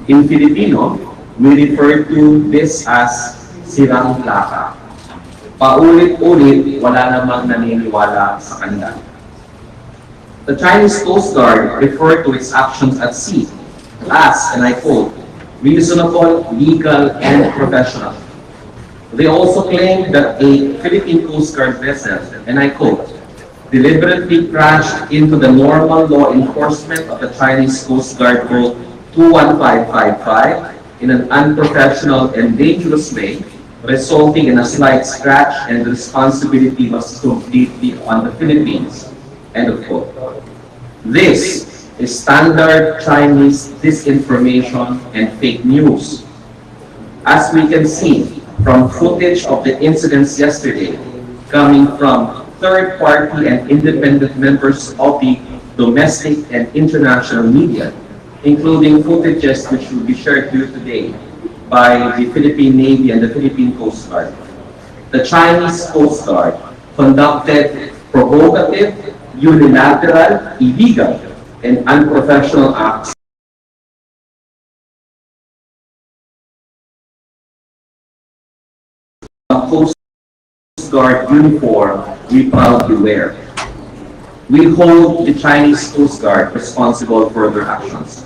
In Filipino, we refer to this as sirang plaka. Paulit-ulit, wala namang naniniwala sa kanila. The Chinese Coast Guard referred to its actions at sea as, and I quote, reasonable, legal, and professional. They also claimed that a Philippine Coast Guard vessel, and I quote, deliberately crashed into the normal law enforcement of the Chinese Coast Guard boat 21555 in an unprofessional and dangerous way, resulting in a slight scratch, and the responsibility was completely on the Philippines. End of quote. This is standard Chinese disinformation and fake news. As we can see from footage of the incidents yesterday, coming from third-party and independent members of the domestic and international media, including footages which will be shared here today by the Philippine Navy and the Philippine Coast Guard. The Chinese Coast Guard conducted provocative, unilateral, illegal, and unprofessional acts. The Coast Guard uniform we proudly wear. We hold the Chinese Coast Guard responsible for their actions.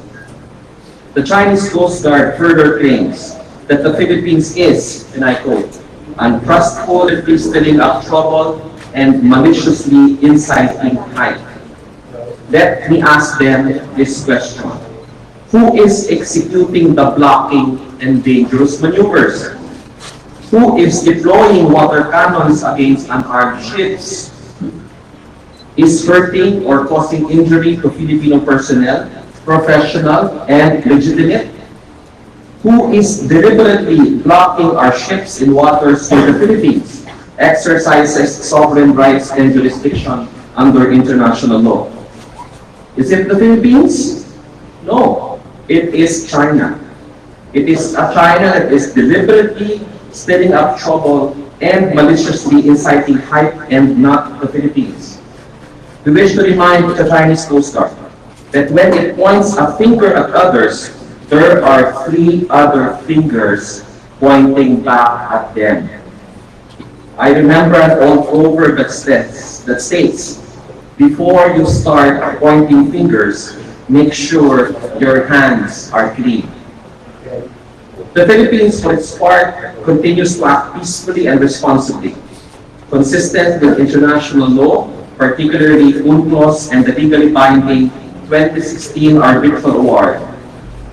The Chinese Coast Guard further claims that the Philippines is, and I quote, untrustworthy, stirring up trouble and maliciously inciting strife. Let me ask them this question. Who is executing the blocking and dangerous maneuvers? Who is deploying water cannons against unarmed ships? Is hurting or causing injury to Filipino personnel professional and legitimate? Who is deliberately blocking our ships in waters where the Philippines exercises sovereign rights and jurisdiction under international law? Is it the Philippines? No, it is China. It is a China that is deliberately stirring up trouble and maliciously inciting hype, and not the Philippines. We wish to remind the Chinese Coast Guard that when it points a finger at others, there are 3 other fingers pointing back at them. I remember an old proverb that states, before you start pointing fingers, make sure your hands are clean. The Philippines, for its part, continues to act peacefully and responsibly, consistent with international law, particularly UNCLOS and the legally binding 2016 Arbitral Award.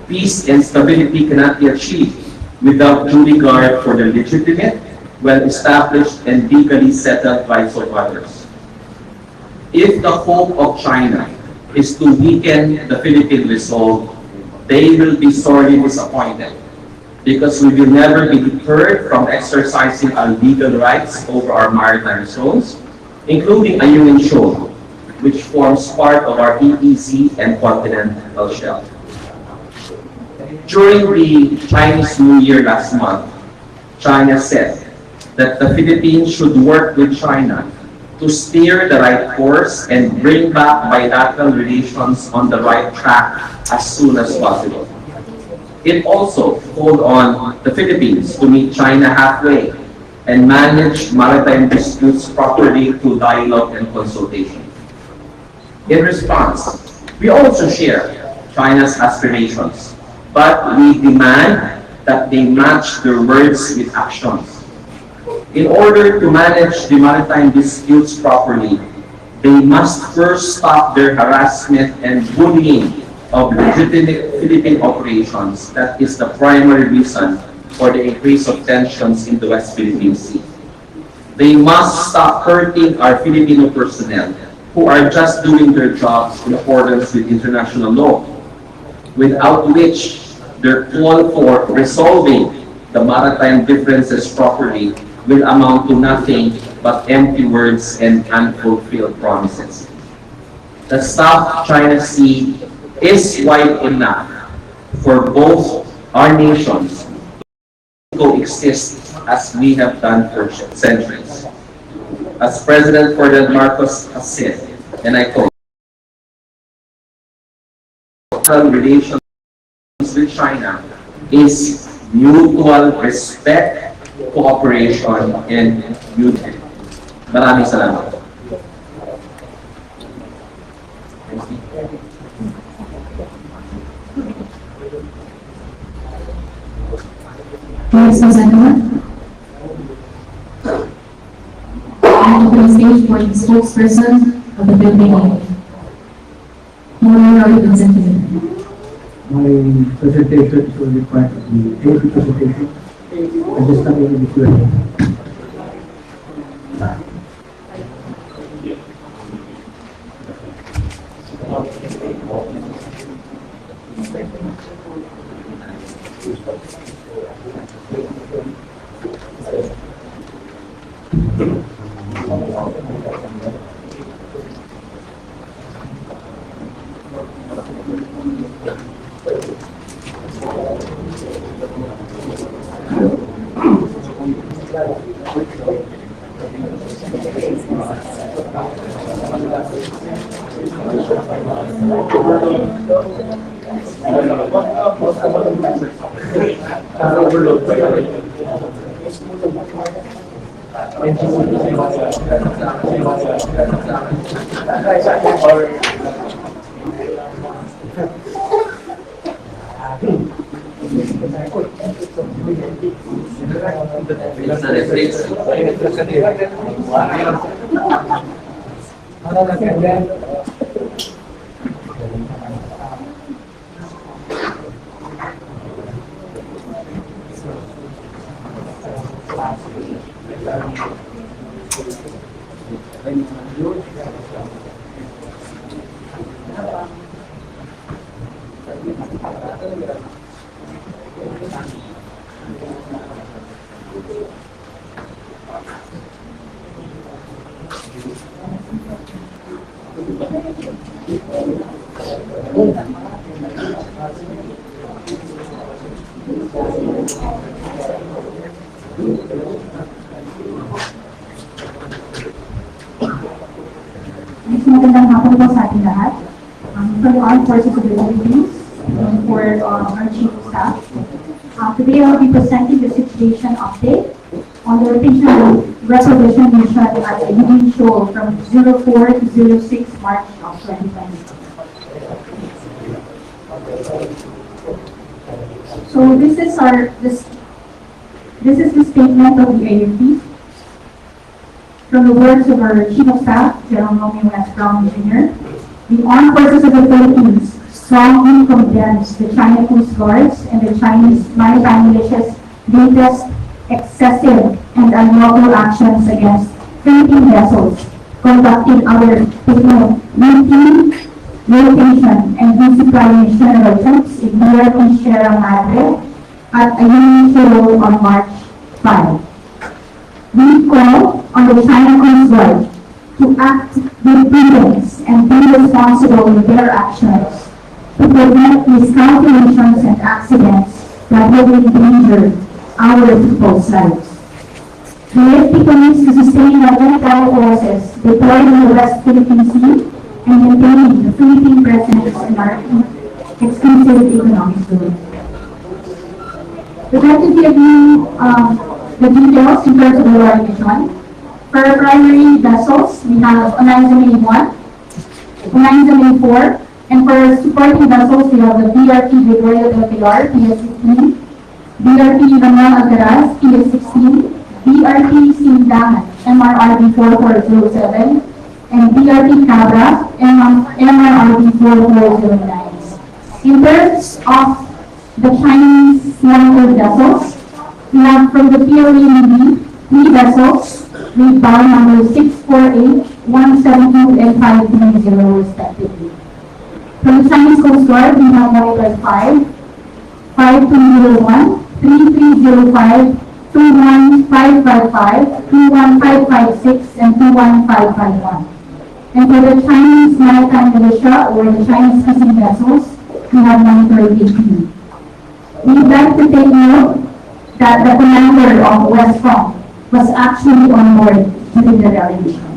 Peace and stability cannot be achieved without due regard for the legitimate, well-established, and legally settled rights of others. If the hope of China is to weaken the Philippine resolve, they will be sorely disappointed, because we will never be deterred from exercising our legal rights over our maritime zones, including Ayungin Shoal, which forms part of our EEZ and continental shelf. During the Chinese New Year last month, China said that the Philippines should work with China to steer the right course and bring back bilateral relations on the right track as soon as possible. It also called on the Philippines to meet China halfway and manage maritime disputes properly through dialogue and consultation. In response, we also share China's aspirations, but we demand that they match their words with actions. In order to manage the maritime disputes properly, they must first stop their harassment and bullying of legitimate Philippine operations. That is the primary reason for the increase of tensions in the West Philippine Sea. They must stop hurting our Filipino personnel who are just doing their jobs in accordance with international law, without which their call for resolving the maritime differences properly will amount to nothing but empty words and unfulfilled promises. The South China Sea is wide enough for both our nations to coexist as we have done for centuries. As President Ferdinand Marcos has said, and I quote, relations with China is mutual respect, cooperation, and unity. Maraming salamat. Next, Senator. And open stage for the spokesperson of the Philippine Memorial Representative. My presentation will be part of the AP presentation. I'm just coming in the Q&A. Magandang hapon po sa ating lahat. For the Armed Forces of the Philippines, for our Chief of Staff. Today I will be presenting the situation update on the rotational resolution mission at the Union Shoal from 04 to 06 March of 2020. So this is the statement of the AFP. From the words of our Chief of Staff, General Romeo S. Brown Jr., the Armed Forces of the Philippines strongly condemns the China Coast Guards and the Chinese maritime militia's latest excessive and unlawful actions against Philippine vessels conducting our routine rotation and redeployment of troops in BRP Sierra Madre at a Union Shoal on March 5. We call on the China Coast Guard to act with prudence and be responsible in their actions to prevent miscalculations and accidents that will endanger our people's lives. The AFP commits to sustain the military forces deployed in the West Philippine Sea and maintaining the Philippine presence in our exclusive economic zone. We'd like to give you the details in terms of the war mission. For our primary vessels, we have Onaiza May 1, Onaiza May 4, and for our supporting vessels, we have the BRP Gregorio del Pilar, PS-15, BRP Manuel Alcaraz, PS-16, BRP Sindangan, MRRB 4407, and BRP Cabra, MRRB 4409. In terms of the Chinese monitored vessels, we have from the PLA Navy 3 vessels with bow number 648, 172, and 530 respectively. From the Chinese Coast Guard, we have monitors 5, 5201, 3305, 21555, 21556, and 21551. And for the Chinese maritime militia or the Chinese fishing vessels, we have monitor 18. We would like to take note that the commander of West Front was actually on board during the revolution.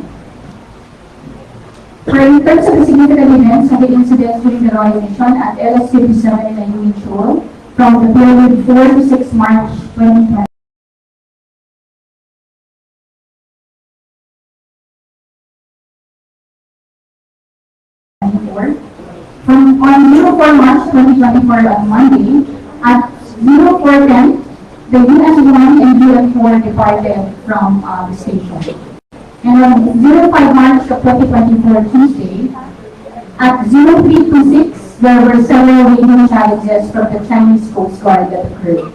For in terms of the significant events and the incidents during the Royal Mission at LS-57 in the Union Shoal, from the period 4 to 6 March 2024. From on 04 March 2024 on Monday, at 04:10, the US-1 and UN-4 departed from the station. And on 05 March of 2024 Tuesday, at 03:26, there were several radio challenges from the Chinese Coast Guard that occurred.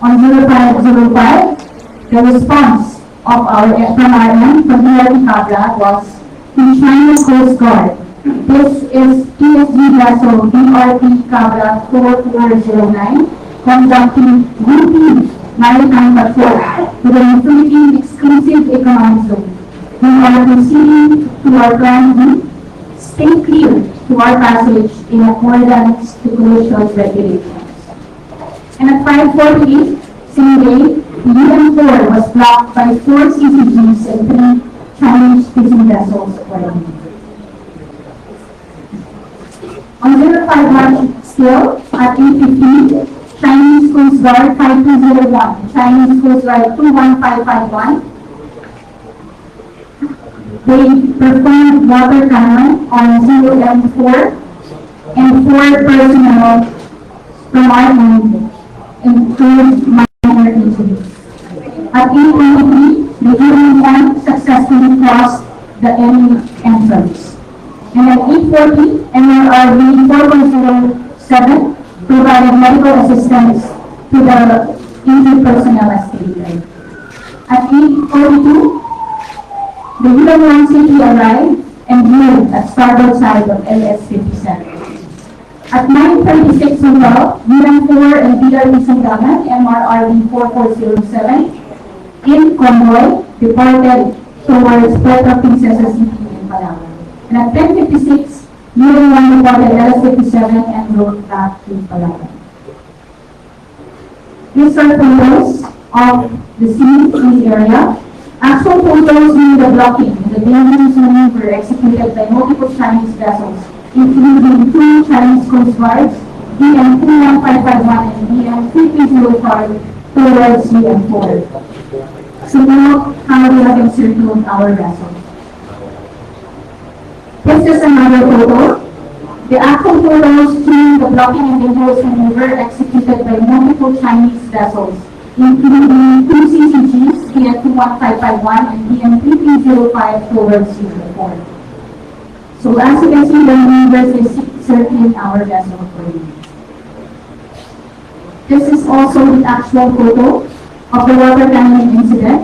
On 05:05, the response of from our end, from DRT Cabra, was the China Coast Guard. This is PSG vessel DRT Cabra 4409, conducting routine maritime patrol within the Philippine exclusive economic zone. We are proceeding to our planned route. Stay clear to our passage in accordance to collision regulations. And at 5:48, same day, the UN-4 was blocked by 4 CCGs and 3 Chinese fishing vessels accordingly. On 05 March still, at 8:15, Chinese Coast Guard 5201, Chinese Coast Guard 21551, they performed water cannon on ZM4 and 4 personnel from our end, including minor injuries. At 8:23, the UN-1 successfully crossed the enemy entrance. And at 8:40, NRRV 4.07 provided medical assistance to the injured personnel as stated. At 8:42, the UN-1 safely arrived and moved at starboard side of LS-57. At 9:36 April, UN-4 and DRT Sandaman, MRRV 4407, in convoy, departed towards Puerto Princesa City in Palawan. And at 10:56, UN-1 departed LS-57 and rode back to Palawan. These are photos of the scene in the area. Actual photos in the blocking and the dangerous maneuver executed by multiple Chinese vessels, including 2 Chinese Coast Guards, DM 21551 and DM 3305 towards DM4. So now, how we have encircled our vessel. This is another photo. The actual photos showing the blocking and dangerous maneuver executed by multiple Chinese vessels, including 2 CCGs, DM 21551 and DM 3305 towards Singapore. So as you can see, the maneuvers is circling our vessel accordingly. This is also the actual photo of the water cannon incident.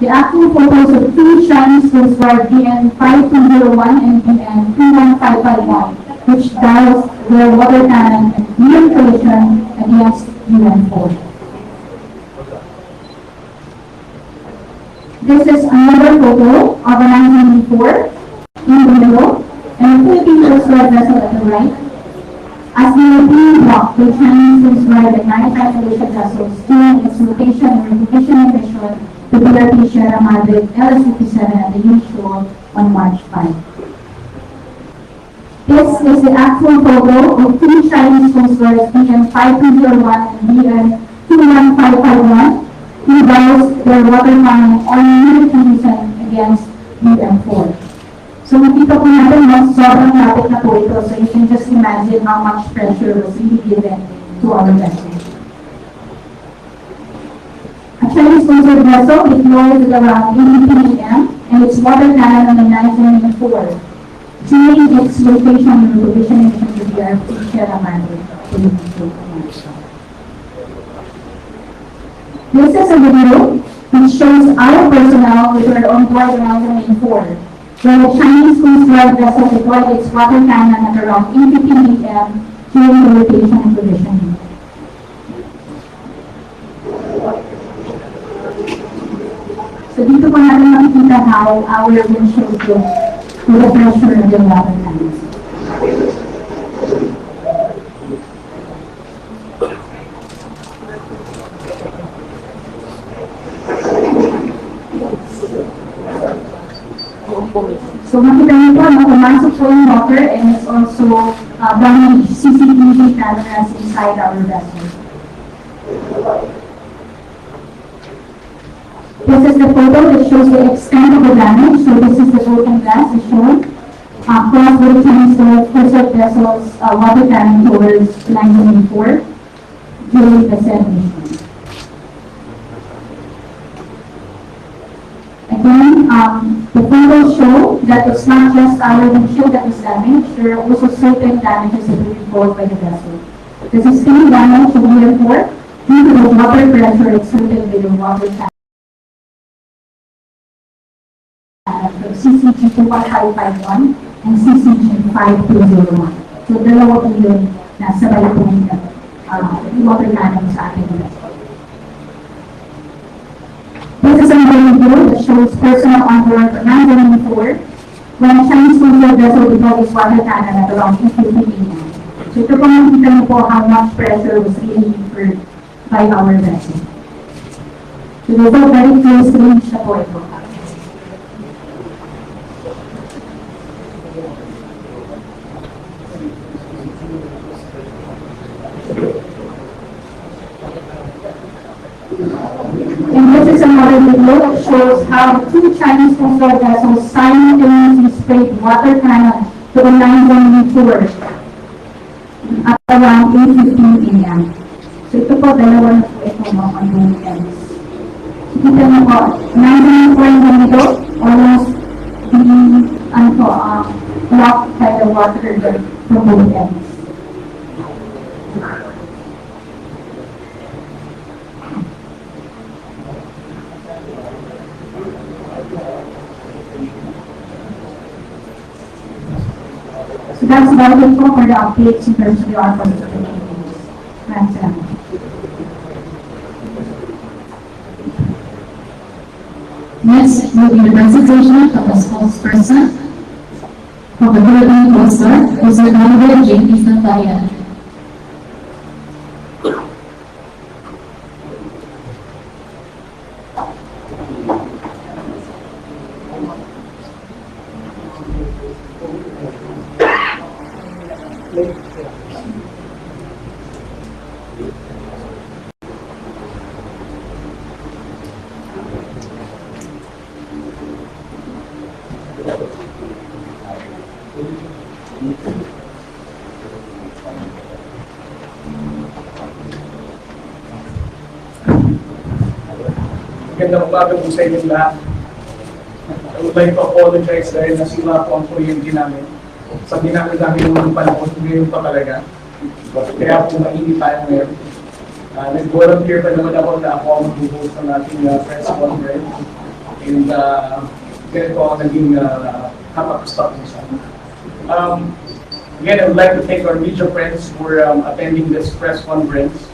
The actual photos of 2 Chinese Coast Guard DM 5201 and DM 21551, which doused their water cannon at near collision against UN-4. This is another photo of a 1994 in the middle and a Philippine Coast Guard vessel at the right. As they were being blocked, the Chinese Coast Guard and maritime collision vessels during its rotation and repositioning mission to DRT Sierra Madre LS-57 at the usual on March 5. This is the actual photo of 2 Chinese Coast Guards DM 5201 and DM 21551 who doused their water cannon on near collision against DM4. So nakita po natin mas sobrang lapit na po ito. So you can just imagine how much pressure was really given to our vessel. A Chinese Coast Guard vessel deployed at around 8 p.m. and its water cannon on the 1994 during its rotation and repositioning mission to DRT Sierra Madre. This is a video which shows our personnel which were on board around the main 4, where the Chinese Coast Guard vessel deployed its water cannon at around 8 p.m. during the rotation and repositioning. So dito po natin makikita how our windshield goes to the pressure of the water cannon. So makita niyo po, pumasok po yung water and it's also damage CCTV cameras inside our vessel. This is the photo that shows the extent of the damage. So this is the broken glass is shown across the Chinese coastal vessels water cannon towards 1984 during the said mission. Again, the photos show that it's not just our windshield that is damaged, there are also certain damages that will be caused by the vessel. The sustained damage of the airport due to the water pressure exerted by the water tank of CCG 21551 and CCG 5201. So dalawa po yun na sabay po yung water cannon sa ating vessel. This is another video that shows personnel on board 914 when a Chinese coastal vessel deployed its water cannon at around 8:50 p.m. So ito po makikita niyo po how much pressure was really incurred by our vessel. So this is very close range na po ito. And this is another video that shows how two Chinese coastal vessels simultaneously sprayed water cannon to the 914 at around 8:15 a.m. So ito po, dalawa na po ito mga ongoing ends. So kita niyo po, 914 in the middle, almost being blocked by the water from both ends. So that's about it for the updates in terms of the armed forces of the Philippines. Thanks, Sam. Next will be the presentation of the spokesperson of the Philippine Coast Guard, Mr. Honorable J.P. Santayan. Magandang umaga po sa inyong lahat. I would like to apologize dahil nasira po ang kuryente namin. Sabi namin yung panahon, ngayon pa talaga. Kaya po mainit tayo ngayon. Nag-volunteer pa naman ako na ako ang mag-host ng ating press conference. And ganito ako naging kapag-stop nisa. Again, I would like to thank our media friends for attending this press conference.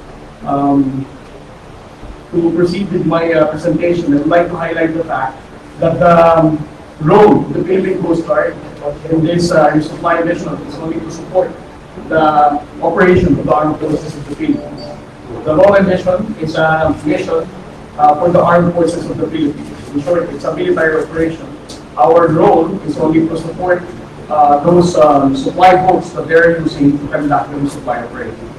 To proceed with my presentation, I would like to highlight the fact that the role of the Philippine Coast Guard in this supply mission is only to support the operation of the armed forces of the Philippines. The role and mission is a mission for the armed forces of the Philippines. In short, it's a military operation. Our role is only to support those supply boats that they're using to conduct the supply operation.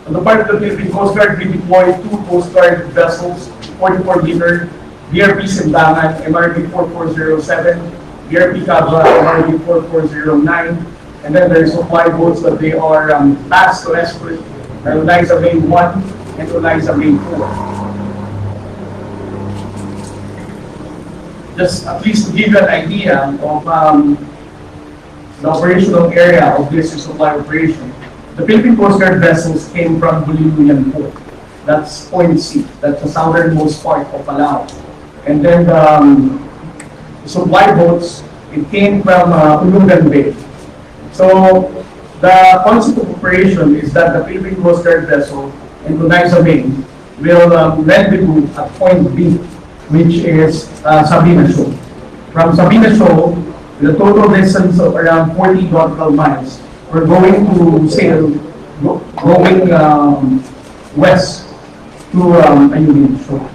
On the part of the Philippine Coast Guard, we deployed two Coast Guard vessels, 44-meter, BRP Simbangan, MRB 4407, BRP Cabra, MRB 4409, and then there's supply boats that they are tasked to escort, Eliza Main 1 and Eliza Main 4. Just at least to give you an idea of the operational area of this supply operation. The Philippine Coast Guard vessels came from Bulilian Port. That's Point C. That's the southernmost part of Palau. And then the supply boats, it came from Ulugan Bay. So the concept of operation is that the Philippine Coast Guard vessel and Eliza Main will rendezvous at Point B, which is Sabina Shoal. From Sabina Shoal, with a total distance of around 40 nautical miles, we're going to sail, going west to Ayungin Shore.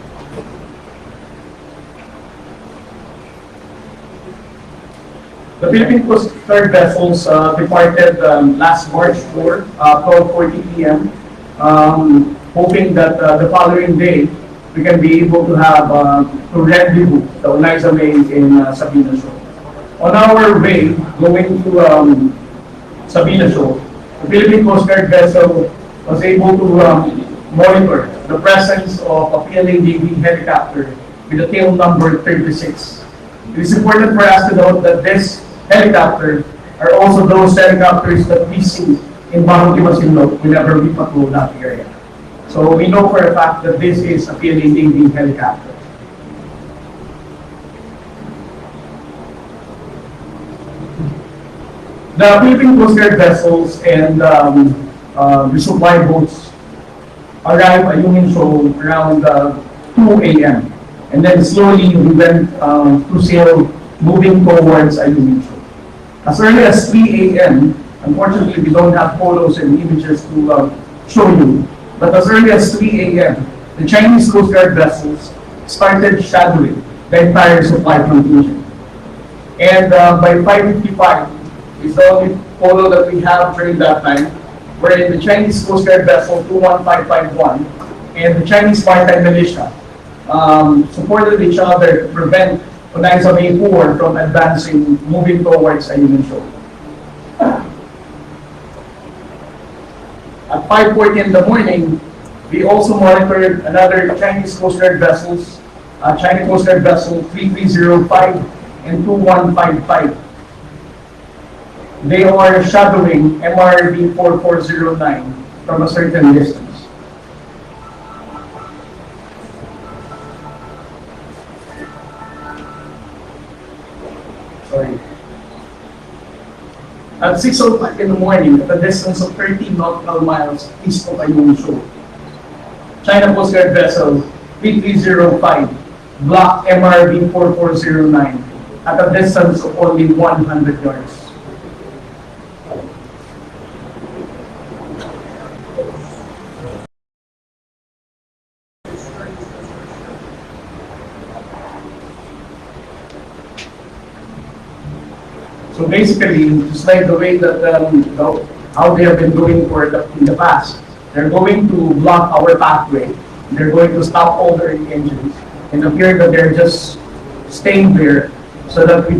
The Philippine Coast Guard vessels departed last March 4, 12:40 p.m., hoping that the following day we can be able to have to rendezvous the Eliza May in Sabina Shoal. On our way going to Sabina Shoal, the Philippine Coast Guard vessel was able to monitor the presence of a PLA Navy helicopter with the tail number 36. It is important for us to note that this helicopter are also those helicopters that we see in Barangay Masinloc whenever we patrol that area. So we know for a fact that this is a PLA Navy helicopter. The Philippine Coast Guard vessels and resupply boats arrived at Union Shoal around 2 a.m. And then slowly we went to sail moving towards Union Shoal. As early as 3 a.m., unfortunately we don't have photos and images to show you, but as early as 3 a.m., the Chinese Coast Guard vessels started shadowing the entire supply contingent. And by 5:55 is the only photo that we have during that time, wherein the Chinese Coast Guard vessel 21551 and the Chinese Maritime Militia supported each other to prevent Eliza May 4 from advancing, moving towards Union Shoal. At 5:40 in the morning, we also monitored another Chinese Coast Guard vessels, Chinese Coast Guard vessel 3305 and 2155. They are shadowing MRV 4409 from a certain distance. Sorry. At 6:05 in the morning, at a distance of 13 nautical miles east of Union Shoal, China Coast Guard vessel 3305 blocked MRV 4409 at a distance of only 100 yards. So basically, just like the way that how they have been doing in the past, they're going to block our pathway. They're going to stop all their engines and appear that they're just staying there so that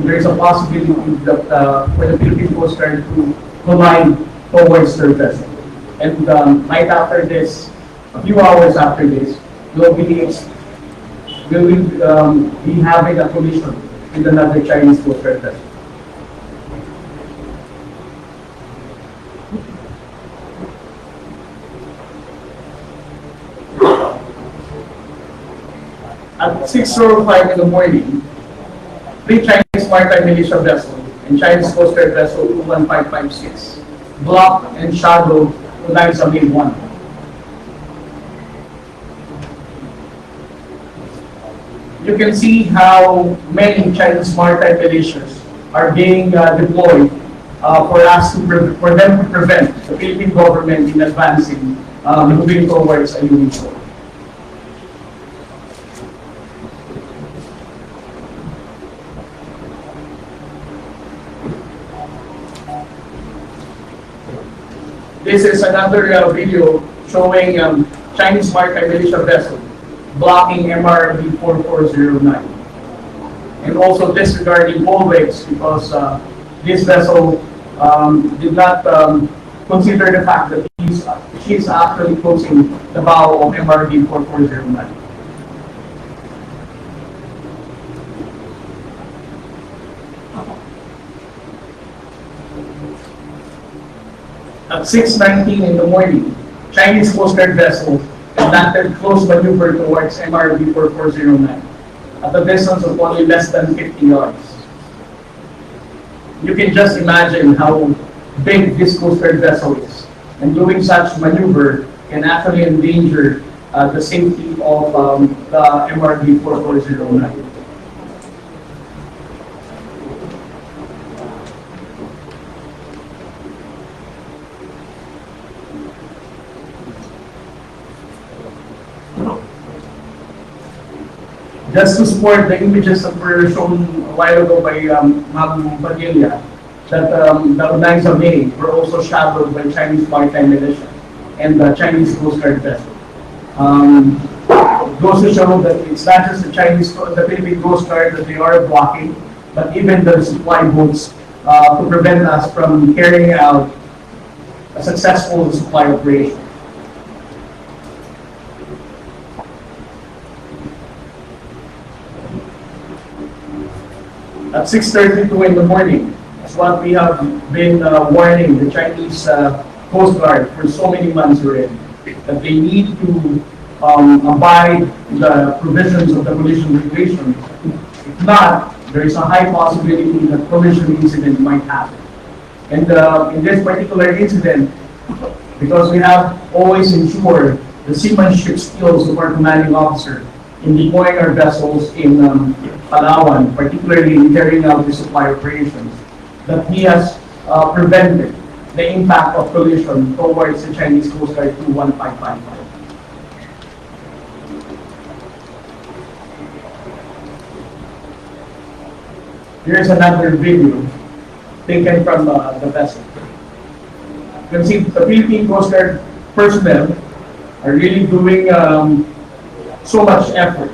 there's a possibility that for the Philippine Coast Guard to collide towards their vessel. And right after this, a few hours after this, we'll be having a collision with another Chinese Coast Guard vessel. At 6:05 in the morning, 3 Chinese Maritime Militia vessels and Chinese Coast Guard vessel 21556 blocked and shadowed Eliza May 1. You can see how many Chinese Maritime Militias are being deployed for them to prevent the Philippine government in advancing, moving towards Union Shoal. This is another video showing Chinese Maritime Militia vessel blocking MRV 4409. And also disregarding bulwarks because this vessel did not consider the fact that she's actually closing the bow of MRV 4409. At 6:19 in the morning, Chinese Coast Guard vessel conducted close maneuver towards MRV 4409 at a distance of only less than 50 yards. You can just imagine how big this Coast Guard vessel is, and doing such maneuver can actually endanger the safety of the MRV 4409. just to support the images that were shown a while ago by Ma'am Padilla, that the Onaisa May were also shadowed by Chinese maritime militia and the Chinese Coast Guard vessel. Goes to show that it's not just the Philippine Coast Guard that they are blocking, but even the supply boats to prevent us from carrying out a successful supply operation. At 6:32 in the morning, that's what we have been warning the Chinese Coast Guard for so many months already, that they need to abide the provisions of the collision regulation. If not, there is a high possibility that collision incident might happen. And in this particular incident, because we have always ensured the seamanship skills of our commanding officer in deploying our vessels in Palawan, particularly in carrying out the supply operations, that he has prevented the impact of collision towards the Chinese Coast Guard 21555. Here's another video taken from the vessel. You can see the Philippine Coast Guard personnel are really doing so much effort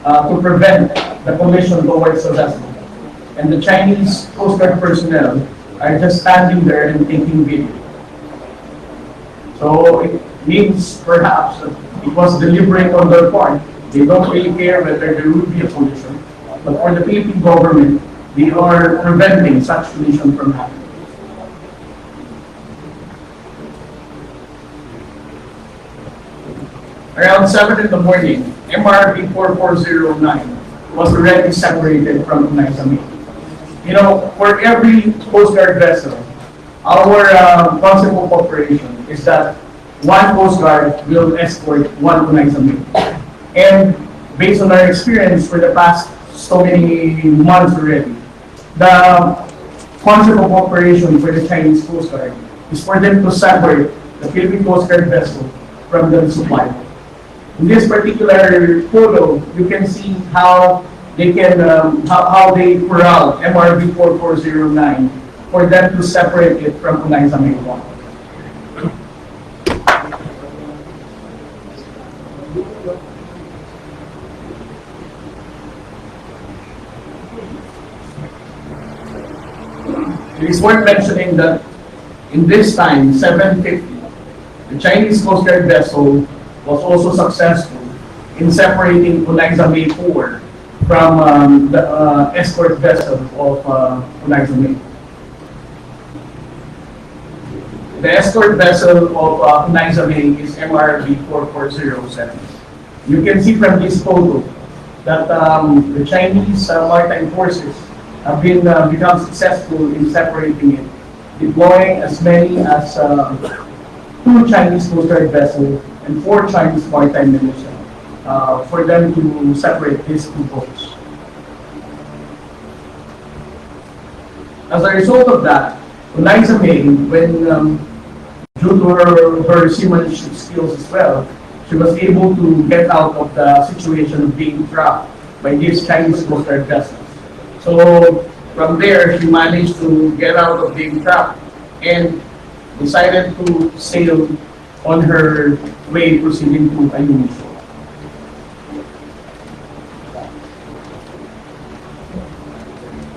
to prevent the collision towards the vessel. And the Chinese Coast Guard personnel are just standing there and taking video. So it means perhaps that it was deliberate on their part. They don't really care whether there would be a collision. But for the Philippine government, they are preventing such collision from happening. Around 7 in the morning, MRV 4409 was already separated from Onaisa May. You know, for every Coast Guard vessel, our concept of operation is that one Coast Guard will escort one Onaisa May. And based on our experience for the past so many months already, the concept of operation for the Chinese Coast Guard is for them to separate the Philippine Coast Guard vessel from the supply. In this particular photo, you can see how they can how they corral MRV 4409 for them to separate it from Onaisa May 1. It is worth mentioning that in this time, 750, the Chinese Coast Guard vessel was also successful in separating Onaisa May 4 from the escort vessel of Onaisa May. The escort vessel of Onaisa May is MRV 4407. You can see from this photo that the Chinese maritime forces have become successful in separating it, deploying as many as 2 Chinese Coast Guard vessels and 4 Chinese maritime militia for them to separate these 2 boats. As a result of that, Onaisa May, when due to her seamanship skills as well, she was able to get out of the situation of being trapped by these Chinese Coast Guard vessels. So from there, she managed to get out of being trapped and decided to sail on her way proceeding to Ayungin shore.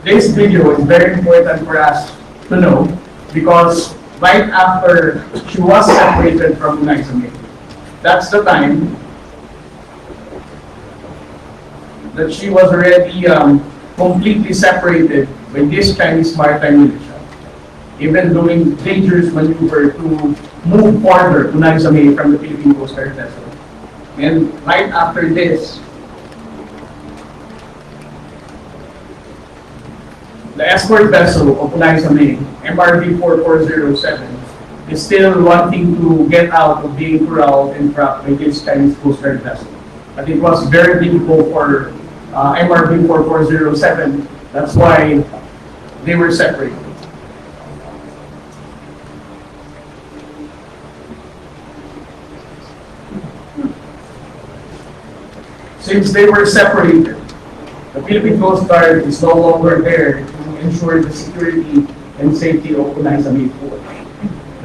This video is very important for us to know because right after she was separated from Onaisa May, that's the time that she was already completely separated by this Chinese maritime militia, even doing dangerous maneuver to move farther to Onaisa May from the Philippine Coast Guard vessel. And right after this, the escort vessel of Onaisa May, MRV 4407, is still wanting to get out of being corralled and trapped by this Chinese Coast Guard vessel. But it was very difficult for MRV 4407. That's why they were separated. Since they were separated, the Philippine Coast Guard is no longer there to ensure the security and safety of Unaiza May Port.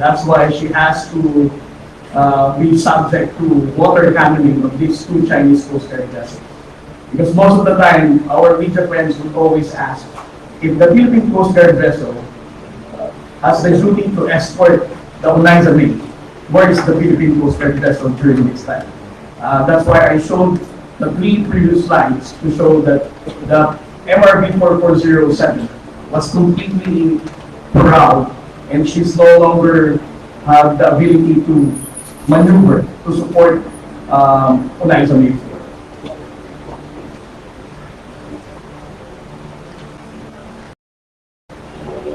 That's why she has to be subject to water cannoning of these two Chinese Coast Guard vessels. Because most of the time, our media friends would always ask, if the Philippine Coast Guard vessel has the duty to escort the Unaiza May, where is the Philippine Coast Guard vessel during this time? That's why I showed the 3 previous slides to show that the MRV 4407 was completely corralled and she's no longer have the ability to maneuver to support Unaiza May.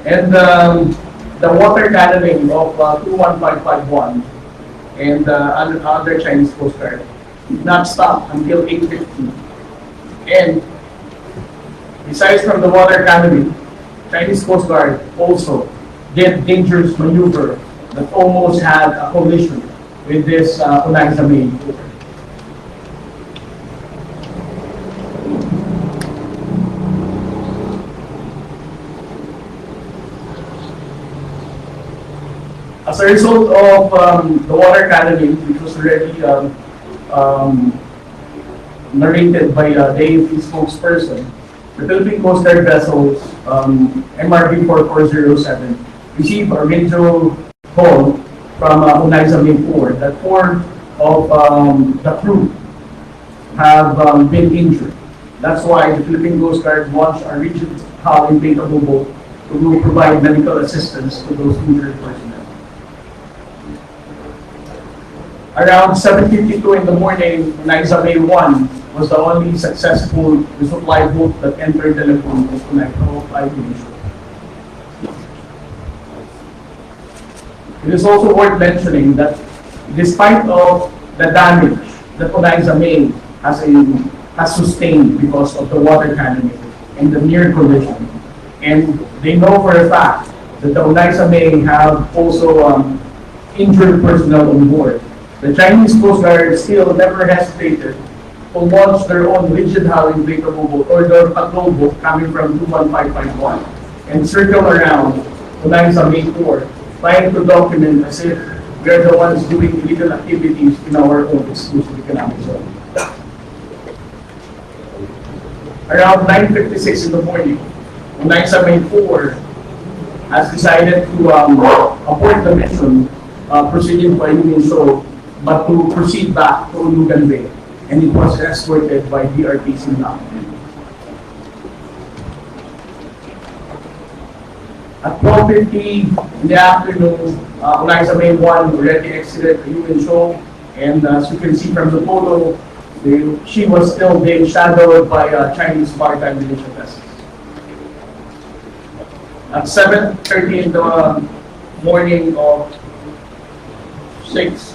And the water cannoning of 21551 and other Chinese Coast Guard did not stop until 8:50. And besides from the water cannoning, Chinese Coast Guard also did dangerous maneuver that almost had a collision with this Unaiza May. As a result of the water cannoning, which was already narrated by the AFP spokesperson, the Philippine Coast Guard vessels MRV 4407 received a radio call from Unaiza May Port that 4 of the crew have been injured. That's why the Philippine Coast Guard launched a rigid hull inflatable boat to provide medical assistance to those injured personnel. Around 7:52 in the morning, Unaiza May 1 was the only successful resupply boat that entered the lagoon of Unaiza May. It is also worth mentioning that despite of the damage that Unaiza May has sustained because of the water cannoning and the near collision, and they know for a fact that the Unaiza May have also injured personnel on board, the Chinese Coast Guard still never hesitated to launch their own rigid hull inflatable boat or their patrol boat coming from 21551 and circle around Unaiza May Port, trying to document as if we're the ones doing illegal activities in our own exclusive economic zone. Around 9:56 in the morning, Unaiza May 4 has decided to abort the mission proceeding by Union Show, but to proceed back to Ulugan Bay, and it was escorted by DRPC now. At 12:50 in the afternoon, Unaiza May 1 already exited the Union Show, and as you can see from the photo, she was still being shadowed by Chinese maritime militia vessels. At 7:30 in the morning of 6,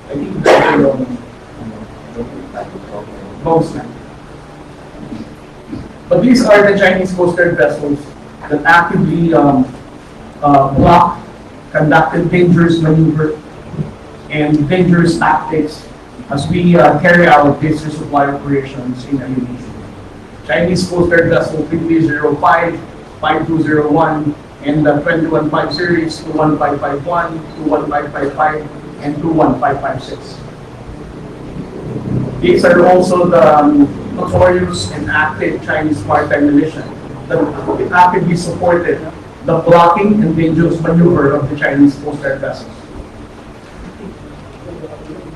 I think that's most. But these are the Chinese Coast Guard vessels that actively blocked, conducted dangerous maneuver and dangerous tactics as we carry out these resupply operations in Indonesia. Chinese Coast Guard vessel 3305, 5201, and the 2150 series 21551, 21555, and 21556. These are also the notorious and active Chinese maritime militia that actively supported the blocking and dangerous maneuver of the Chinese Coast Guard vessels.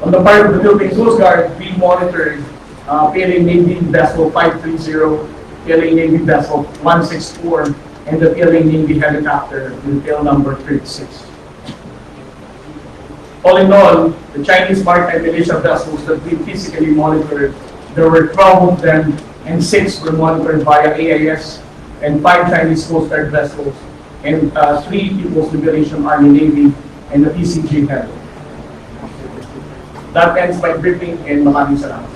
On the part of the Philippine Coast Guard, we monitored PLA Navy Vessel 530, PLA Navy Vessel 164, and the PLA Navy helicopter with tail number 36. All in all, the Chinese maritime militia vessels that we physically monitored, there were 12 of them, and 6 were monitored via AIS, and 5 Chinese Coast Guard vessels, and 3 People's Liberation Army Navy, and the PCG head. That ends my briefing, and maraming salamat.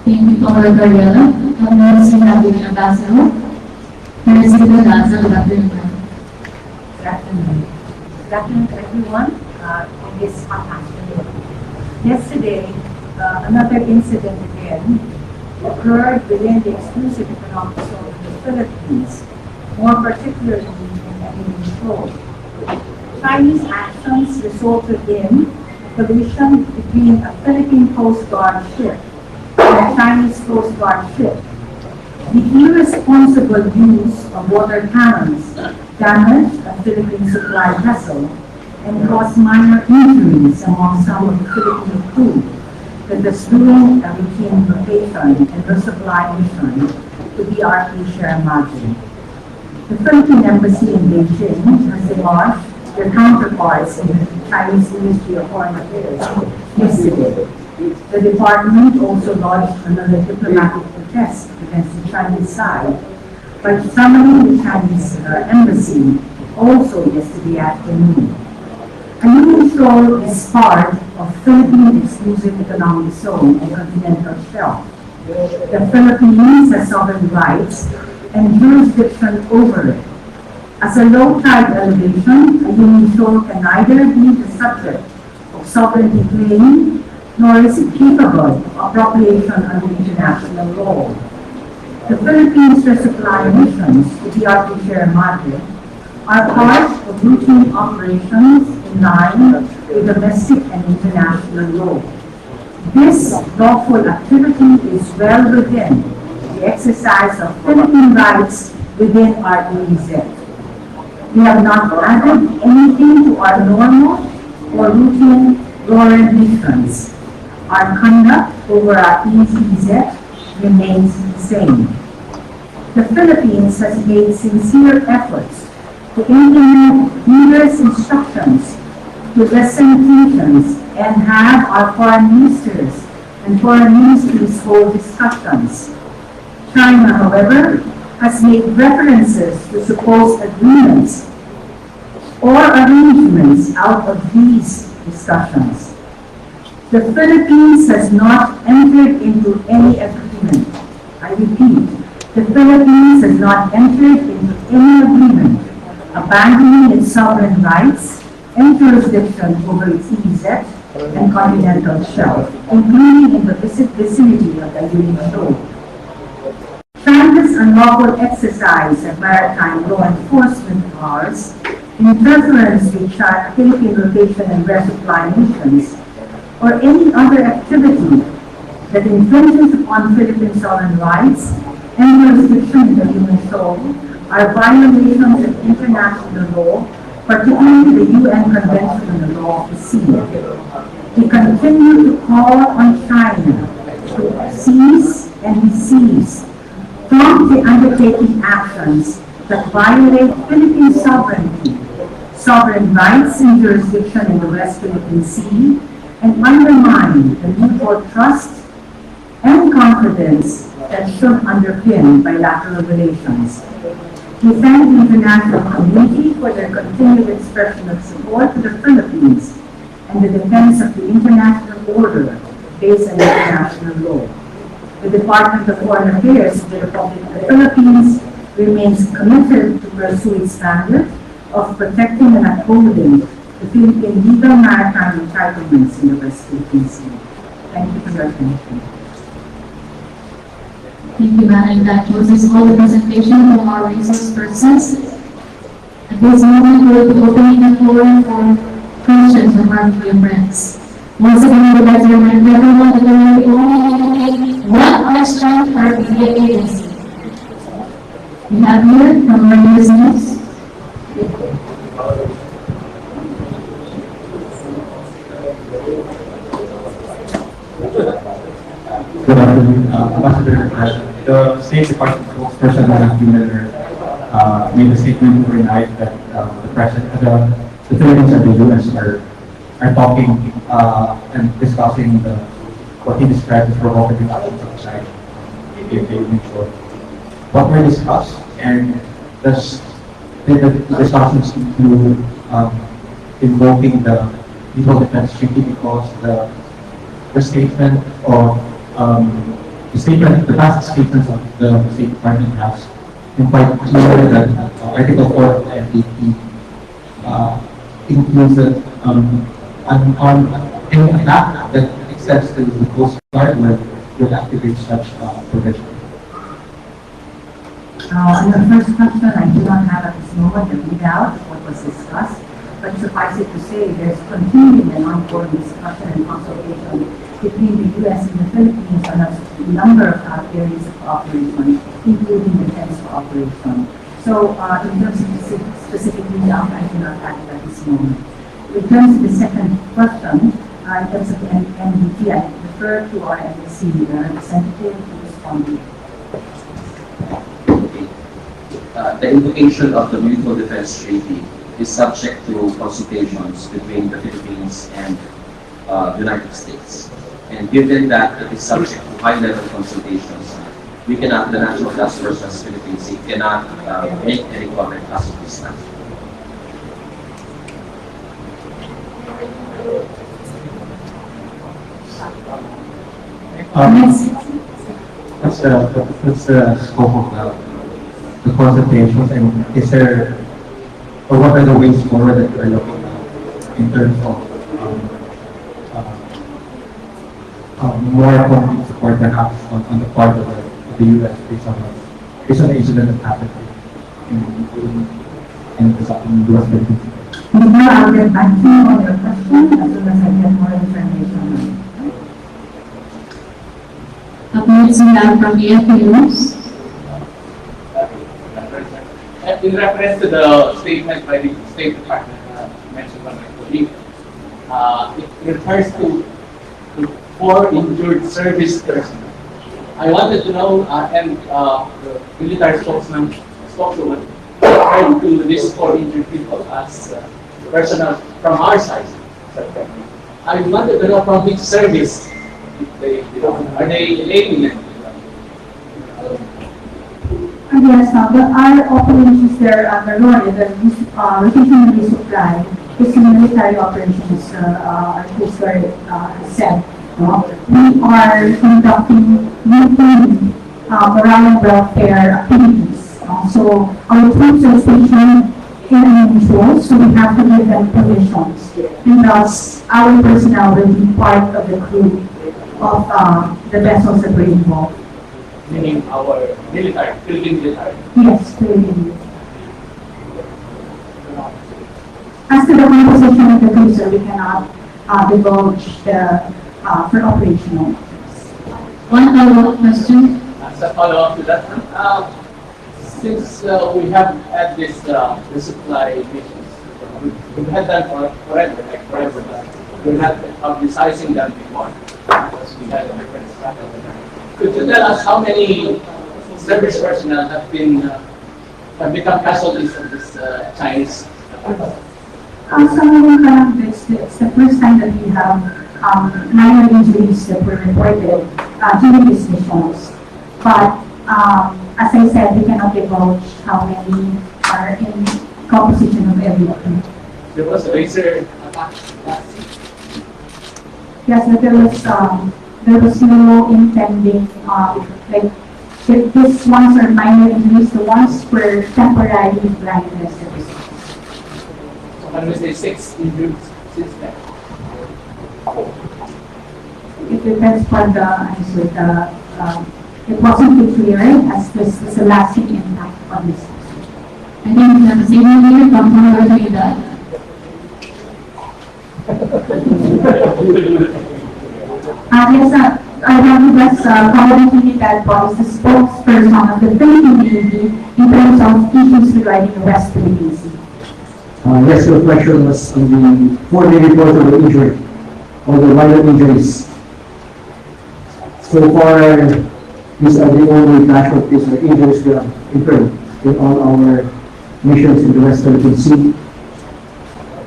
Thank you, Colonel Gabriela. Next, we have the Ambassador. President Laza, good afternoon. Good afternoon. Good afternoon to everyone in this hot afternoon. Yesterday, another incident again occurred within the exclusive economic zone of the Philippines, more particularly in Aminin Shoal. Chinese actions resulted in collision between a Philippine Coast Guard ship and a Chinese Coast Guard ship. The irresponsible use of water cannons damaged a Philippine supply vessel and caused minor injuries among some of the Philippine crew that was doing a routine rotation and resupply mission to the RP Sierra Madre. The Philippine Embassy in Beijing has demarched their counterparts in the Chinese Ministry of Foreign Affairs yesterday. The department also lodged another diplomatic protest against the Chinese side by summoning the Chinese embassy also yesterday afternoon. Aminin Shoal is part of Philippine Exclusive Economic Zone and continental shelf. The Philippines has sovereign rights and jurisdiction over it. As a low-tide elevation, Aminin Shoal can neither be the subject of sovereignty claim nor is it capable of appropriation under international law. The Philippines' resupply missions to the RP Sierra Madre are part of routine operations in line with domestic and international law. This lawful activity is well within the exercise of Philippine rights within our EEZ. We have not added anything to our normal or routine law missions. Our conduct over our EEZ remains the same. The Philippines has made sincere efforts to implement numerous instructions to lessen tensions and have our foreign ministers and foreign ministries hold discussions. China, however, has made references to supposed agreements or arrangements out of these discussions. The Philippines has not entered into any agreement. I repeat, the Philippines has not entered into any agreement abandoning its sovereign rights and jurisdiction over its EEZ and continental shelf, including in the vicinity of the Aminin Shoal. China's unlawful exercise of maritime law enforcement powers, interference with Philippine rotation and resupply missions, or any other activity that infringes upon Philippine sovereign rights and jurisdiction in the Aminin Shoal are violations of international law, particularly the UN Convention on the Law of the Sea. We continue to call on China to cease and desist from the undertaking actions that violate Philippine sovereignty, sovereign rights and jurisdiction in the West Philippine Sea, and undermine the mutual trust and confidence that should underpin bilateral relations. We thank the international community for their continued expression of support to the Philippines and the defense of the international order based on international law. The Department of Foreign Affairs of the Republic of the Philippines remains committed to pursue its standard of protecting and upholding the Philippine legal maritime entitlements in the West Philippine Sea. Thank you for your attention. Thank you, Madam. That closes all the presentation from our resource persons. At this moment, we will be opening the floor for questions from our dear friends. Once again, I would like to remind everyone that there will be only one question per media agency. We have here from our business. Good afternoon, Ambassador. The State Department spokesperson made a statement overnight that the Philippines and the US are talking and discussing what he described as provocative actions outside the what were discussed, and did the discussions include invoking the Legal Defense Treaty, because the statement of the past statements of the State Department has been quite clear that Article 4 of the FDP includes an act that extends to the Coast Guard will activate such provision. On the first question, I do not have at this moment the readout of what was discussed, but suffice it to say there's continuing and ongoing discussion and consultation between the U.S. and the Philippines on a number of areas of cooperation, including defense cooperation. So in terms of specific readout, I do not have it at this moment. In terms of the second question, in terms of the NDT, I refer to our embassy representative to respond. The invocation of the Mutual Defense Treaty is subject to consultations between the Philippines and the United States. And given that it is subject to high-level consultations, we cannot, the National Task Force as Philippines, cannot make any comment as of this time. What's the scope of the consultations, and is there, or what are the ways forward that you are looking at in terms of more concrete support perhaps on the part of the U.S. based on the incident that happened in the U.S. Philippines? I'll get back to you on your question as soon as I get more information. Up next, we have from EFU. In reference to the statement by the State Department mentioned by my colleague, it refers to 4 injured service personnel. I wanted to know, and the military spokeswoman referred to these 4 injured people as personnel from our side. I wanted to know from which service are they aiming at? Yes, our operations there under Lord, the rotational resupply is a military operations, our Coast Guard said. We are conducting routine morale and welfare activities. So our troops are stationed in unusual, so we have to give them permissions. And thus, our personnel will be part of the crew of the vessels that were involved. Meaning our military, Philippine military. Yes, Philippine. As to the composition of the cruiser, we cannot divulge the for operational. One follow-up question. As a follow-up to that, since we have had this resupply missions, we've had them forever, like forever, but we're not publicizing them before because we had a different strategy. Could you tell us how many service personnel have become casualties of this Chinese? Some of them it's the first time that we have minor injuries that were reported during these missions. But as I said, we cannot divulge how many are in composition of everyone. There was a laser attack last week. Yes, but there was no intending, like, these ones are minor injuries, the ones were temporary blindness. So when we say 6 injured since then? It depends on the answer. It wasn't too clear as this is a lasting impact on this. I think the same here from Florida. Yes, I want to just probably that was the spokesperson of the Philippine Navy in terms of issues regarding the West Philippine Sea. Yes, your question was on the 4 Navy reports of the injury, or the minor injuries. So far, these are the only casualties or injuries we have incurred in all our missions in the West Philippine Sea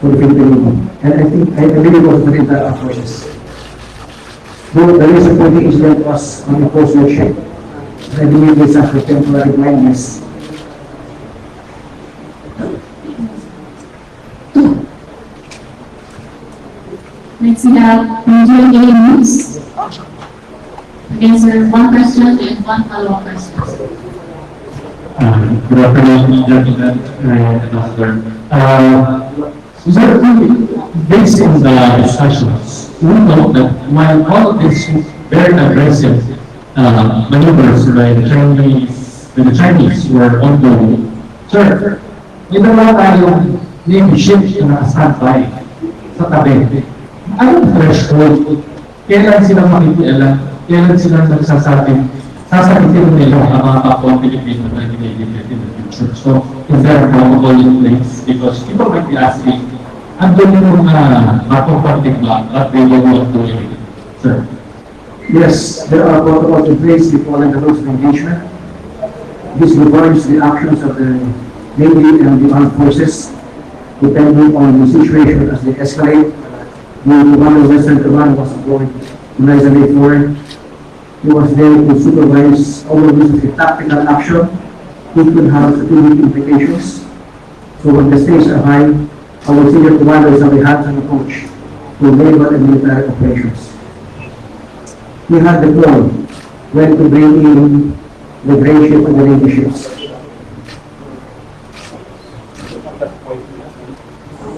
for the Philippine Navy. And I believe it was within that process. Though the reason for the incident was on the Coast Guard ship, I believe it's after temporary blindness. Next, we have NGA News. Again, sir, 1 question and 1 follow-up question. Good afternoon, gentlemen and Ambassador. Certainly, based in the discussions, we know that while all of these very aggressive maneuvers by the Chinese were ongoing, sir, ginawa tayong Navy ship na naka-standby sa tabi. Anong threshold? Kailan sila makikialam? Kailan sila sasabihin nila ang mga kapwa Pilipino na ginigit in the future? So, is there a protocol in place? Because people might be asking, andun yung kapwa particular, but they don't want to do it, sir. Yes, there are protocols in place. We follow the rules of engagement. This governs the actions of the Navy and the armed forces, depending on the situation as they escalate. The Commander of Western Command was employed in 1984. He was there to supervise all of this tactical action. It could have strategic implications. So when the stakes are high, our senior commanders have a hands-on approach to naval and military operations. We had the call when to bring in the gray ship and the navy ships.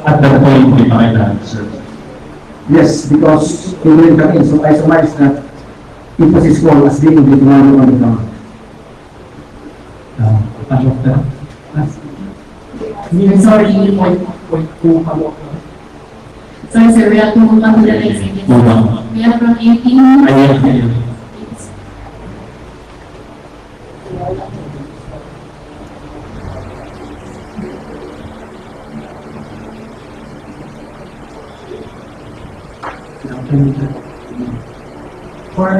At that point, we might answer. Yes, because he will come in. So I surmise that it was his call as being the commander on the ground. Sorry, point 2. Sorry, sir, we have to move on to the next item. We have from 18. For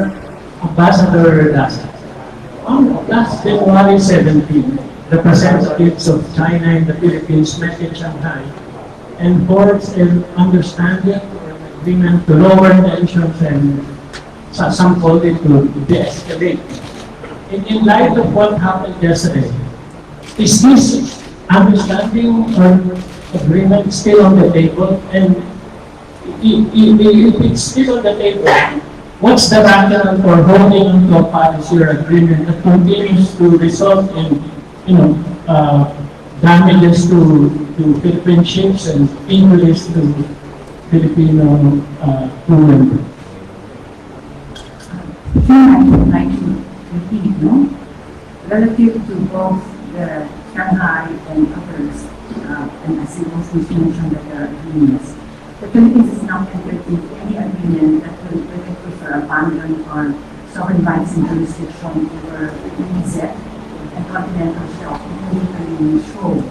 Ambassador Dasa, on last February 17, representatives of China and the Philippines met in Shanghai and forged an understanding or an agreement to lower tensions and some called it to de-escalate. In light of what happened yesterday, is this understanding or agreement still on the table? And if it's still on the table, what's the rationale for holding on to a policy or agreement that continues to result in, damages to Philippine ships and injuries to Filipino crew members? I would like to repeat, relative to both the Shanghai and others, and as it was mentioned that there are agreements. The Philippines is not entered into any agreement that will relinquish or abandon our sovereign rights and jurisdiction over EEZ and continental shelf, including control.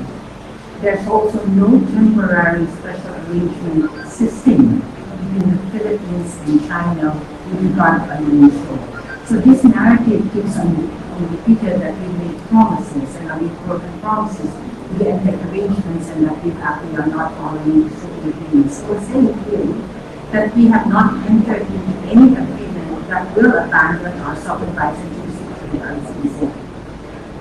There's also no temporary special arrangement existing between the Philippines and China with regard to control. So this narrative keeps on repeated that we made promises and we broken promises. We entered arrangements and that we actually are not following the agreements. So we're saying clearly that we have not entered into any agreement that will abandon our sovereign rights and jurisdiction of ICC.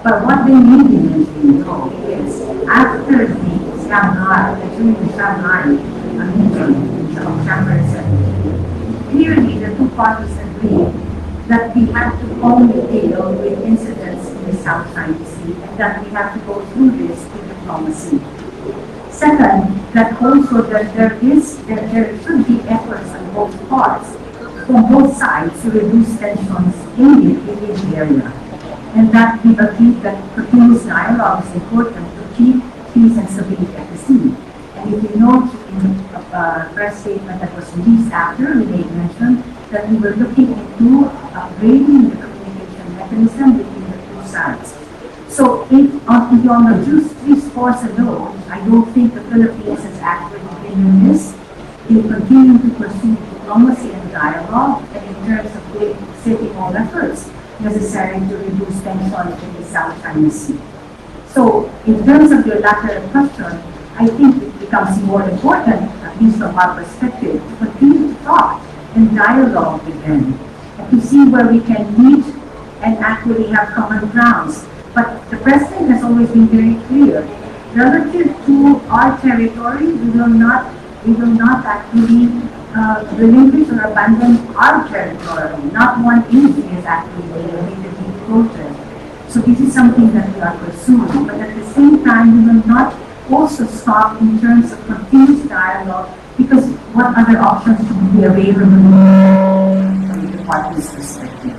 But what they need to know is after the Shanghai, during the Shanghai meeting of January 17, clearly the two parties agreed that we have to only deal with incidents in the South China Sea and that we have to go through this with diplomacy. Second, that also that there should be efforts on both parts, from both sides, to reduce tensions in the area. And that we agreed that continuous dialogue is important to keep peace and stability at the sea. And if you note in a press statement that was released after, we made mention that we were looking into upgrading the communication mechanism between the two sides. So if on the just 3 scores alone, I don't think the Philippines has actually been in this. They continue to pursue diplomacy and dialogue, and in terms of taking all efforts necessary to reduce tension in the South China Sea. So in terms of your latter question, I think it becomes more important, at least from our perspective, to continue to talk and dialogue with them, and to see where we can meet and actually have common grounds. But the President has always been very clear. Relative to our territory, we will not actually relinquish or abandon our territory. Not one inch is actually related to quoted. So this is something that we are pursuing. But at the same time, we will not also stop in terms of continuous dialogue, because what other options would be available from the department's perspective?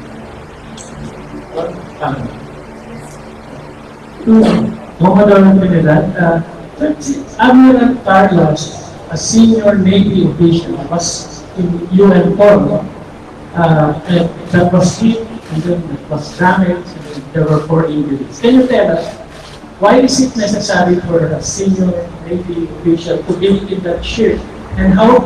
Commodore Trinidad, Admiral Carlos, a senior Navy official, was in UN forum, and that was hit, and then it was damaged, and there were 4 injuries. Can you tell us, why is it necessary for a senior Navy official to be in that ship, and how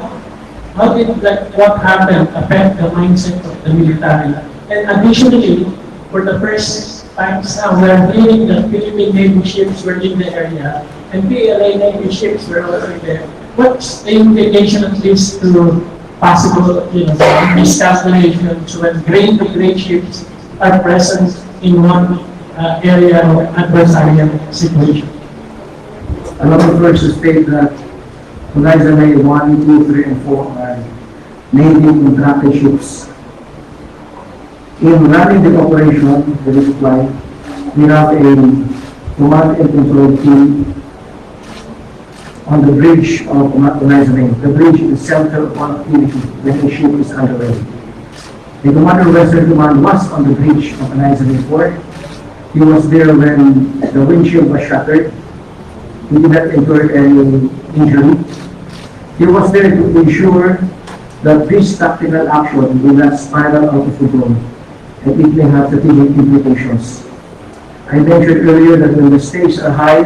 did what happened affect the mindset of the military? And additionally, for the first time, we're hearing that Philippine Navy ships were in the area, and PLA Navy ships were also there. What's the implication at least to possible, miscalculations when great ships are present in one area of adversarial situation? Allow me first to state that May 1, 2, 3, and 4 are Navy contracted ships. In running the operation, the supply, we have a command and control team on the bridge of May. The bridge is the center of one activity when the ship is underway. The commander of Western Command was on the bridge of May port. He was there when the windshield was shattered. He did not incur any injury. He was there to ensure that this tactical action will not spiral out of control, and it may have strategic implications. I mentioned earlier that when the stakes are high,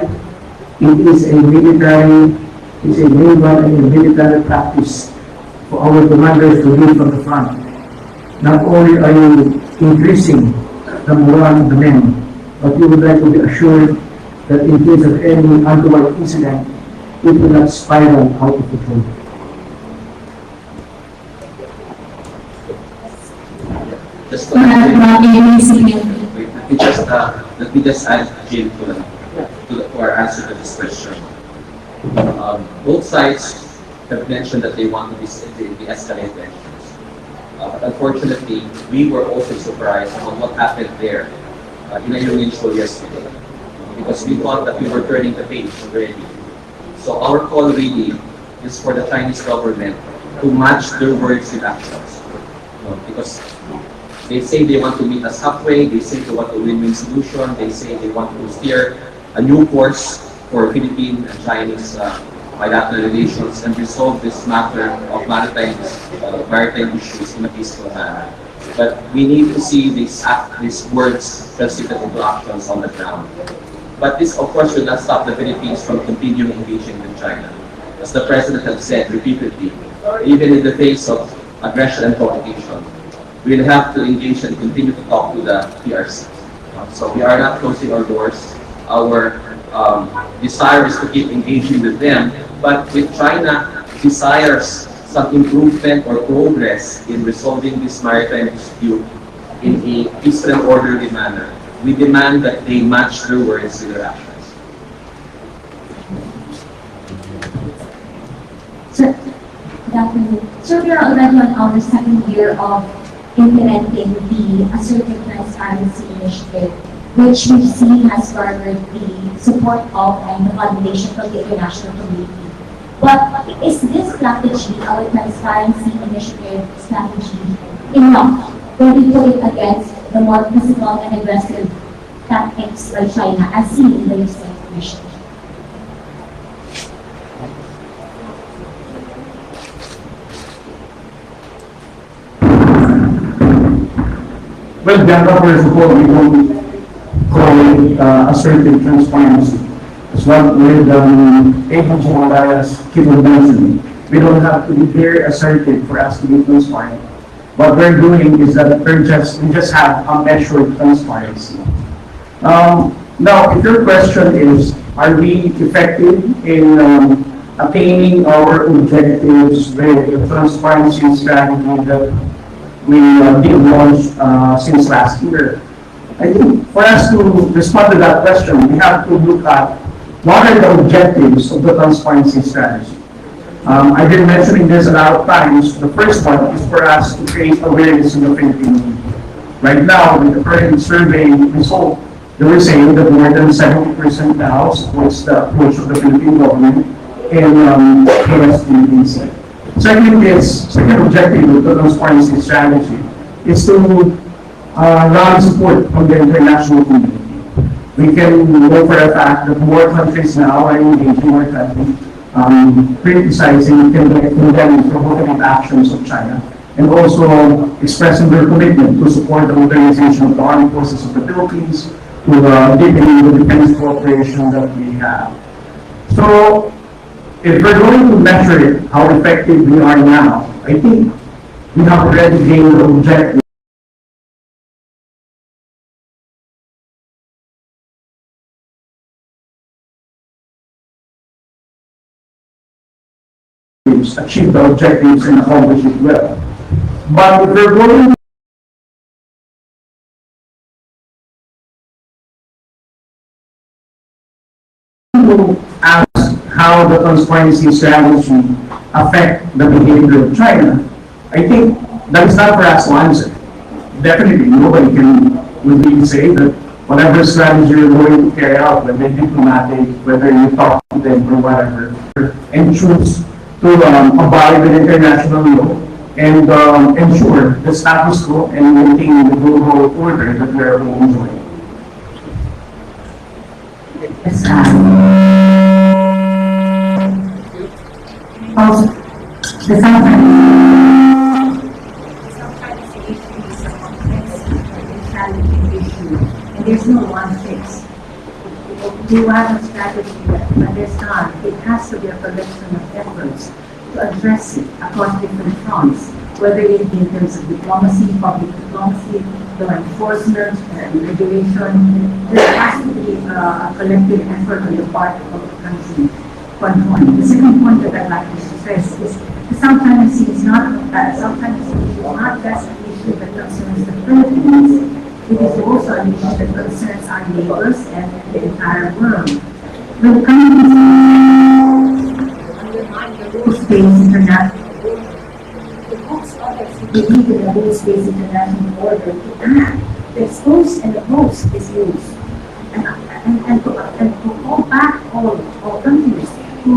it is a naval and a military practice for our commanders to lead from the front. Not only are you increasing the morale of the men, but you would like to be assured that in case of any untoward incident, it will not spiral out of control. Let me just add, Jim, to our answer to this question. Both sides have mentioned that they want to de-escalate tensions. But unfortunately, we were also surprised on what happened there in a mutual yesterday, because we thought that we were turning the page already. So our call really is for the Chinese government to match their words with actions. Because they say they want to meet us halfway, they say they want a win-win solution, they say they want to steer a new course for Philippine and Chinese bilateral relations and resolve this matter of maritime issues in a peaceful manner. But we need to see these words translated into actions on the ground. But this, of course, will not stop the Philippines from continuing engaging with China. As the President has said repeatedly, even in the face of aggression and provocation, we'll have to engage and continue to talk to the PRC. So we are not closing our doors. Our desire is to keep engaging with them, but with China desires some improvement or progress in resolving this maritime dispute in a peaceful and orderly manner. We demand that they match their words with their actions. Sir, so we are already on our second year of implementing the Assertive Transparency Initiative, which we've seen has garnered the support of and the validation from the international community. But is this strategy, our transparency initiative strategy, enough when we put it against the more physical and aggressive tactics by China as seen in the recent mission? Well, Bianca, first of all, we don't call it assertive transparency. It's what with Agent Jumalaya's capability. We don't have to be very assertive for us to be transparent. What we're doing is that we just have a measured transparency. Now, if your question is, are we effective in attaining our objectives with the transparency strategy that we did launch since last year? I think for us to respond to that question, we have to look at what are the objectives of the transparency strategy. I've been mentioning this a lot of times. The first one is for us to create awareness in the Philippines. Right now, with the current survey result, they were saying that more than 70% now supports the approach of the Philippine government in KSTBC. Second objective of the transparency strategy is to rally support from the international community. We can know for a fact that more countries now are engaging more countries, criticizing and condemning provocative actions of China, and also expressing their commitment to support the modernization of the armed forces of the Philippines, to deepening the defense cooperation that we have. So, if we're going to measure it, how effective we are now, I think we have already gained the objective achieve the objectives and accomplish it well. But if we're going to ask how the transparency strategy affect the behavior of China, I think that is not for us to answer. Definitely, nobody can really say that whatever strategy you're going to carry out, whether diplomatic, whether you talk to them or whatever, and choose to abide with international law and ensure the status quo and maintain the global order that we are enjoying. Yes, also, sometimes the issue is a complex and challenging issue, and there's no one fix. You have a strategy that understand it has to be a collection of efforts to address it across different fronts, whether it be in terms of diplomacy, public diplomacy, law enforcement, regulation. There has to be a collective effort on the part of the country. One point. The second point that I'd like to stress is sometimes it's not just an issue that concerns the Philippines. It is also an issue that concerns our neighbors and the entire world. When countries undermine the rules-based international believe in the rules-based international order to act, the expose and the host is used. And to call back all countries to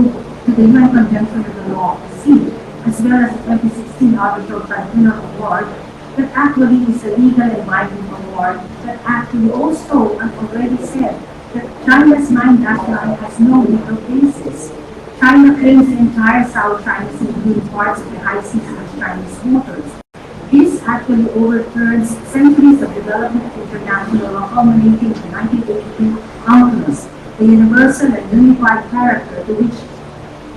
the UN Convention of the Law of the Sea, as well as the 2016 Arbitral Tribunal Award, that actually is a legal and binding award that actually also, I've already said, that China's mine line has no legal basis. China claims the entire South China Sea, including parts of the high seas as Chinese waters. This actually overturns centuries of development of international law culminating in 1982 UNCLOS, the universal and unified character to which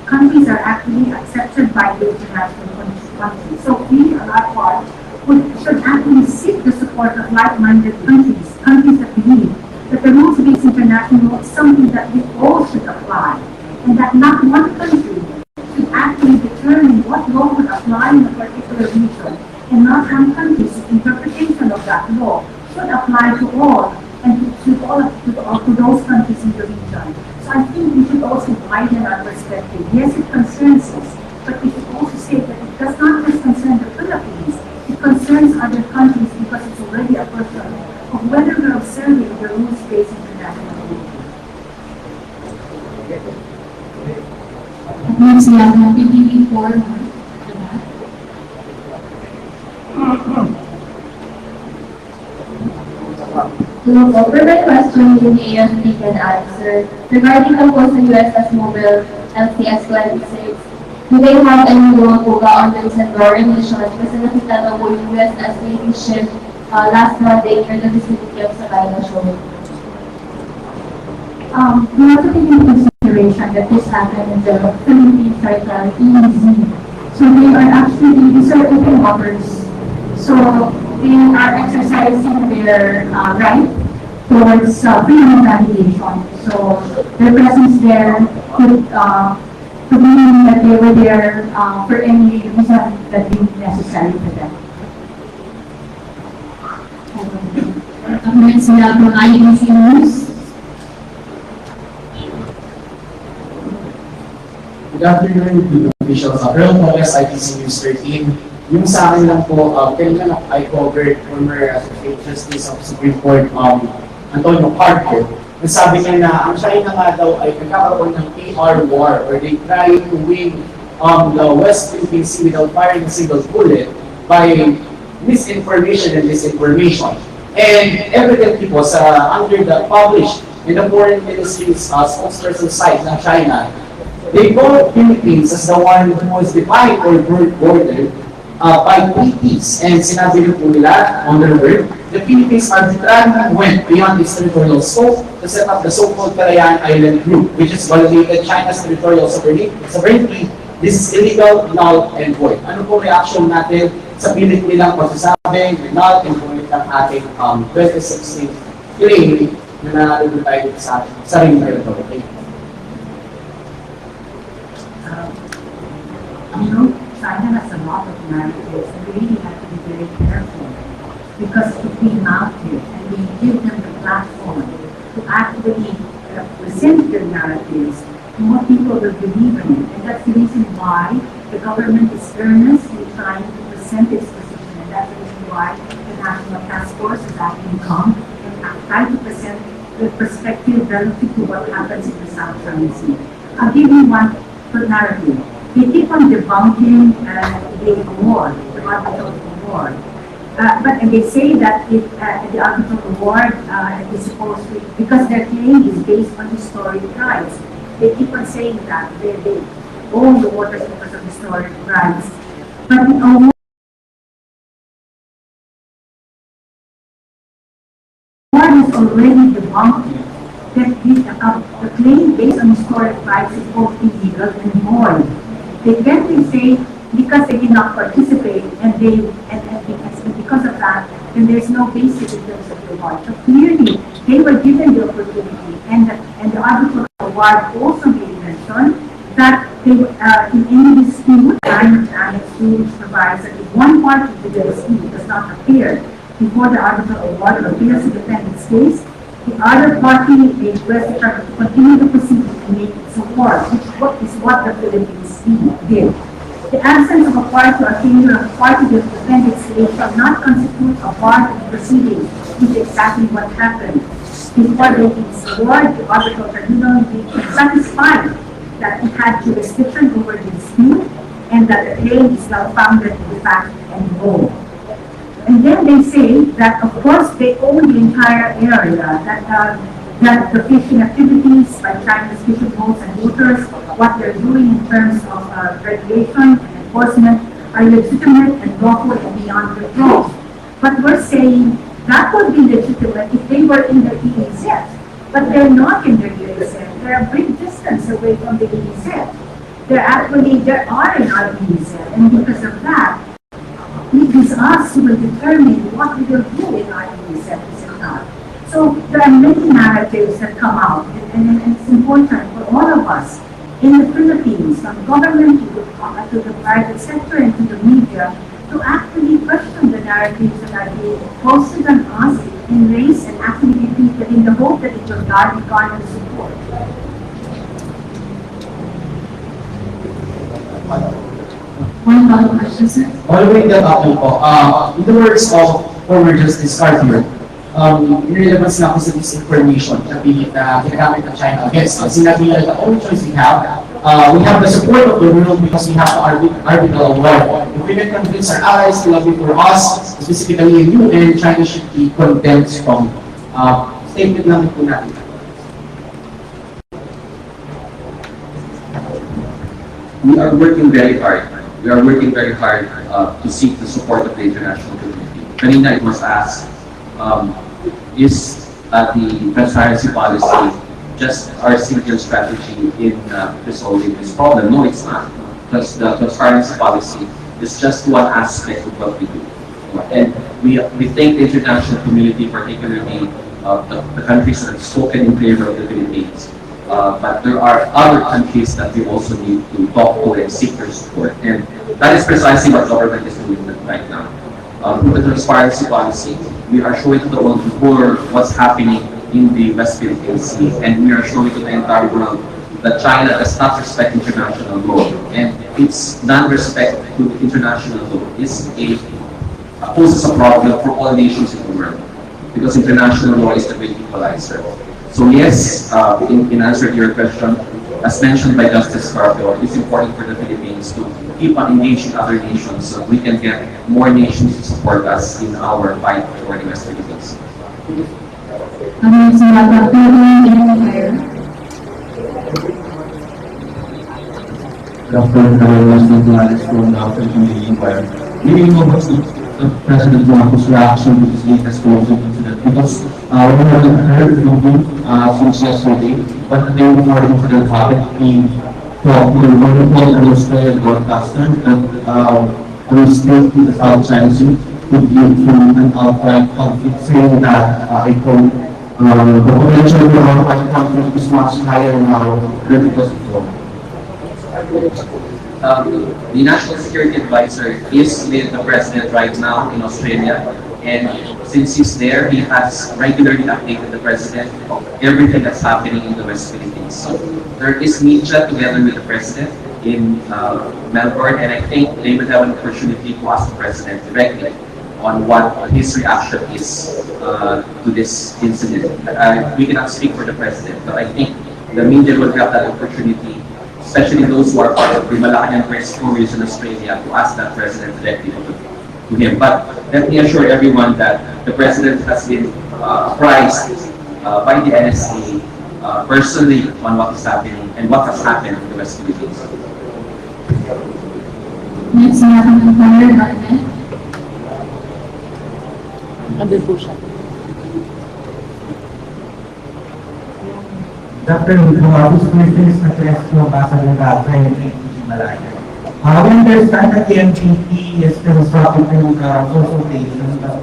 countries are actually accepted by the international community. So we, on our part, should actually seek the support of like-minded countries that believe that the rules-based international law is something that we all should apply, and that not one country should actually determine what law would apply in a particular region, and not one country's interpretation of that law should apply to all, and to those countries in the region. So I think we should also widen our perspective. Yes, it concerns us, but we should also say that it does not just concern the Philippines. It concerns other countries because it's already a question of whether we're observing the rules-based international law. Next, we have PPP4. To over my question, you may can answer regarding the post the U.S. as mobile LCS-26. Do they have any role on the recent mission? Kasi nakita daw po yung USS Navy ship last Monday near the vicinity of Sabina Shore. We have to take into consideration that this happened in the Philippines territory, EEZ. So they are actually, these are open waters. So they are exercising their right towards freedom of navigation. So their presence there could mean that they were there for any reason that deemed necessary for them. Next, we have IBC News. Good afternoon, to the officials. Earl Torres, IBC News 13. Yung sa akin lang po, kailan I covered former Justice of Supreme Court Antonio Carter, nasabi niya na ang China nga daw ay nagkakaroon ng AR war or they trying to win the West Philippine Sea without firing a single bullet by misinformation and disinformation. And evidently po under the published in the Foreign Ministry's spokesperson site ng China, they call Philippines as the one who was defined or bordered by treaties. And sinabi rin po nila on their word, the Philippines arbitrarily went beyond its territorial scope to set up the so-called Calayan Island Group, which is violated China's territorial sovereignty. This is illegal, null, and void. Ano po reaction natin sa pilit nilang pagsasabing null and void ng ating 2016 claim na nalulun tayo sa sariling territory? China has a lot of narratives, and we really have to be very careful. Because if we mount it and we give them the platform to actually present their narratives, more people will believe in it. And that's the reason why the government is earnestly trying to present its position. And that's the reason why the National Task Force has actually come and trying to present the perspective relative to what happens in the South China Sea. I'll give you one narrative. They keep on debunking the award, the arbitral award. And they say that the arbitral award is supposed to, because their claim is based on historic rights. They keep on saying that they own the waters because of historic rights. But the award is already debunked that the claim based on historic rights is both illegal and void. They can say because they did not participate and because of that, then there's no basis in terms of the award. So clearly, they were given the opportunity, and the arbitral award also made mention that they, in any dispute, Annex 2 provides that if one party to the dispute does not appear before the arbitral award or appears to defend its case, the other party may request to continue the proceedings and make its award, which is what the Philippines did. The absence of a party or failure of a party to defend its case shall not constitute a bar of the proceedings, which is exactly what happened. Before making its award, the arbitral tribunal became satisfied that it had jurisdiction over the dispute and that the claim is now founded in fact and law. And then they say that, of course, they own the entire area, that the fishing activities by Chinese fishing boats and waters, what they're doing in terms of regulation and enforcement are legitimate and lawful and beyond control. But we're saying that would be legitimate if they were in the EEZ. But they're not in the EEZ. They're a big distance away from the EEZ. They are in our EEZ. And because of that, it is us who will determine what we will do in our EEZ, is it not? So there are many narratives that come out, and it's important for all of us in the Philippines, from government to the private sector and to the media, to actually question the narratives that are being posted on us and raised and actually repeated in the hope that it will garner support. One follow-up question, sir. Following that up po, in the words of former Justice Cartier, irrelevance na ako sa disinformation na ginagamit ng China against us. Sinabi nila, the only choice we have the support of the world because we have the arbitral award. If we can convince our allies to lobby for us, specifically in UN, China should be condemned from statement lang po natin. We are working very hard. We are working very hard to seek the support of the international community. Kanina it was asked, is the transparency policy just our single strategy in resolving this problem? No, it's not. Because the transparency policy is just one aspect of what we do. And we thank the international community, particularly the countries that have spoken in favor of the Philippines. But there are other countries that we also need to talk to and seek their support. And that is precisely what government is doing right now. Through the transparency policy, we are showing to the world what's happening in the West Philippine Sea, and we are showing to the entire world that China does not respect international law, and its non-respect to international law poses a problem for all nations in the world. because international law is the great equalizer. So yes, in answer to your question, as mentioned by Justice Scarpio, it's important for the Philippines to keep on engaging other nations so we can get more nations to support us in our fight for the West Philippines. Dr. Listening to Alice from the Philippine Empire. Really know what's the President Marcos' reaction to this latest closing incident because we haven't heard from him since yesterday, but the day before the incident happened, he talked to the wonderful and Australian broadcaster that was still to the South China Sea to give him an outright conflict, saying that, I quote, the potential for our fight conflict is much higher now than it was before. The National Security Advisor is with the President right now in Australia, and since he's there, he has regularly updated the President of everything that's happening in the West Philippines. So there is media together with the President in Melbourne, and I think they will have an opportunity to ask the President directly on what his reaction is to this incident. We cannot speak for the President, but I think the media will have that opportunity, especially those who are part of the Malacanang Press Stories in Australia, to ask that President directly to him. But let me assure everyone that the President has been apprised by the NSA personally on what is happening and what has happened in the West Philippines. Next, Senator Martin. Dr. Luis, Philippines na press mo basa ng data yung Malaya. We understand that the NPT is still struggling with consultation, but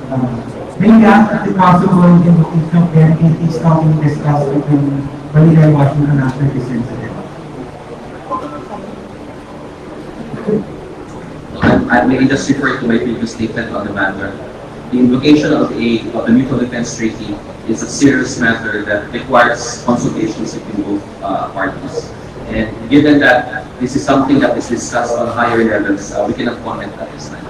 maybe after the possible invitation of the NPT is not being discussed between Manila and Washington after this incident. I may just refer to my previous statement on the matter. The invocation of the Mutual Defense Treaty is a serious matter that requires consultations between both parties. And given that this is something that is discussed on higher levels, we cannot comment at this time.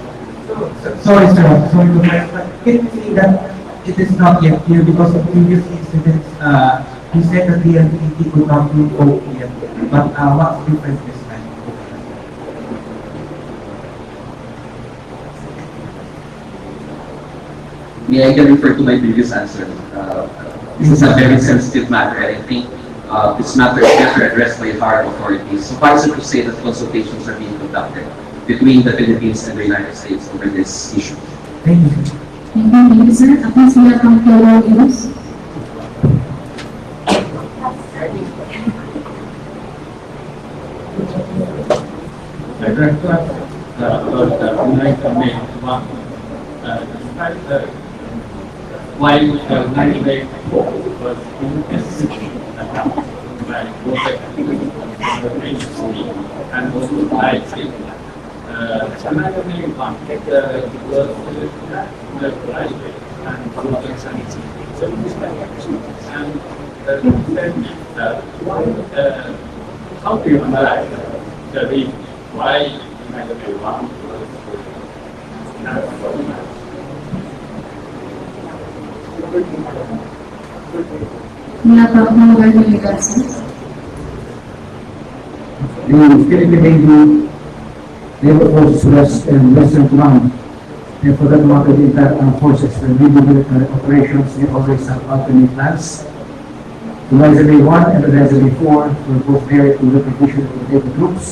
Sorry, sir. Sorry to correct, but can you say that it is not yet clear because of previous incidents? You said that the NPT could not do OPM, but what's different this time? May I can refer to my previous answer. This is a very sensitive matter, and I think this matter is better addressed by higher authorities. Suffice it to say that consultations are being conducted between the Philippines and the United States over this issue. Thank you. Thank you, sir. Please, we have from TVBS. While the 98 was inconsistent by both the agency and also by another main conflict was the private and public sanity. And how do you analyze the reason why United States was The Philippine Navy, Naval Forces West and Western Command, and for that matter, the entire armed forces, the military operations, they always have alternate plans. The Reserve 1 and the Reserve 4 were both there to repetition of the naval troops.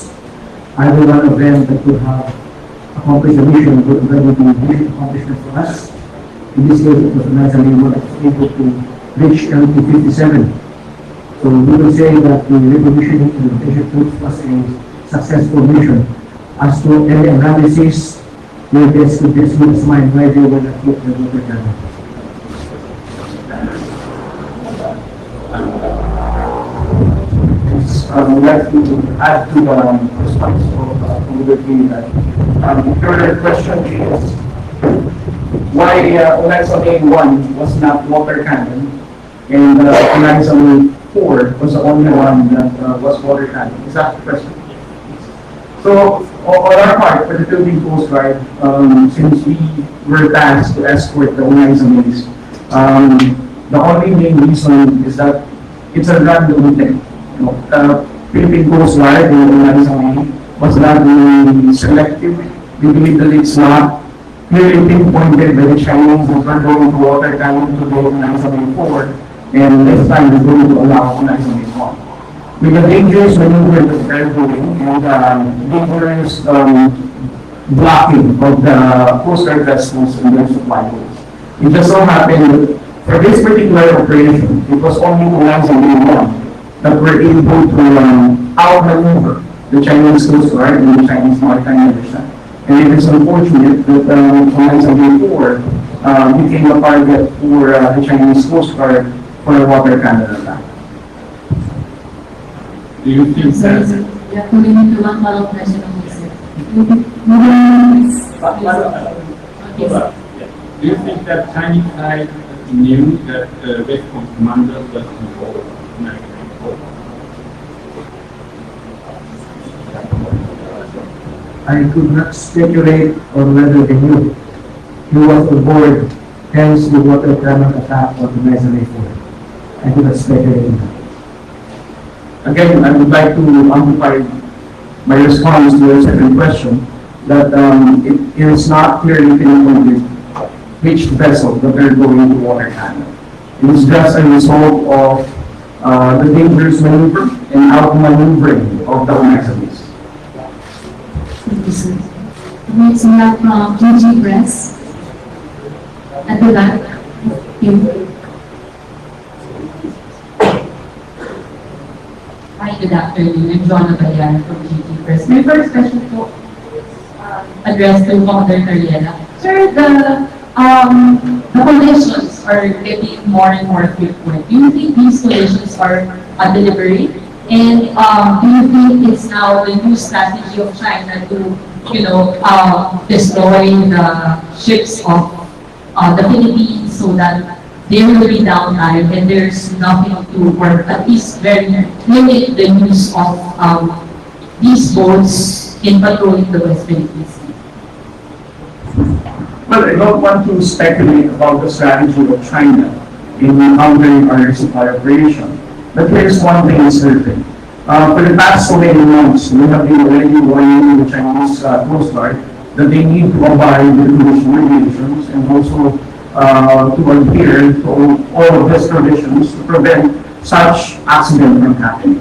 Either one of them that could have accomplished the mission would already be a mission accomplishment for us. In this case, it was the Reserve 1 that was able to reach LT 57. So we will say that the revolutionary implementation troops was a successful mission. As to any analysis, we best to this with mind why they were not yet the water cannon. I would like to add to the response of Liberty that the further question is why Unizon 1 was not water cannon and Unizon 4 was the only one that was water cannon. Is that the question? So, on our part, for the Philippine Coast Guard, since we were tasked to escort the Unizon The only main reason is that it's a random thing. You know, the Philippine Coast Guard in the was not really selective. We believe that it's not clearly pinpointed by the Chinese that we're going to water cannon to go to 974, and this time we're going to allow 971. With the dangerous maneuver that they're doing and dangerous blocking of the Coast Guard vessels and their supply boats. It just so happened that for this particular operation, it was only 971 that were able to outmaneuver the Chinese Coast Guard and the Chinese Maritime Militia. And it is unfortunate that 974 became a target for the Chinese Coast Guard for a water cannon attack. Do you think Sorry, that? sir. We have to limit to one follow-up question only, sir. Okay, sir. Do you think that Chinese side knew that the Western commander was involved in 994? I could not speculate on whether they knew he was on board, hence the water cannon attack on the 974. I could not speculate on that. Again, I would like to amplify my response to your second question, that it is not clearly pinpointed which vessel that they're going to water cannon. It is just a result of the dangerous maneuver and outmaneuvering of the Mexicanos. Thank you, sir. Next, we have from TVBS. At the back. Thank you. Hi, good afternoon. I'm Joanna Bayan from TVBS. My first question po addressed to Commander Carriera. Sir, the collisions are getting more and more frequent. Do you think these collisions are deliberate? And do you think it's now the new strategy of China to, destroy the ships of the Philippines so that there will be downtime and there's nothing to, or at least very limit the use of these boats in patrolling the West Philippine Sea? Well, I don't want to speculate about the strategy of China in countering our supply operation. But here's one thing is certain. For the past so many months, we have been already warning the Chinese Coast Guard that they need to abide with condition regulations and also to adhere to all of these provisions to prevent such accident from happening.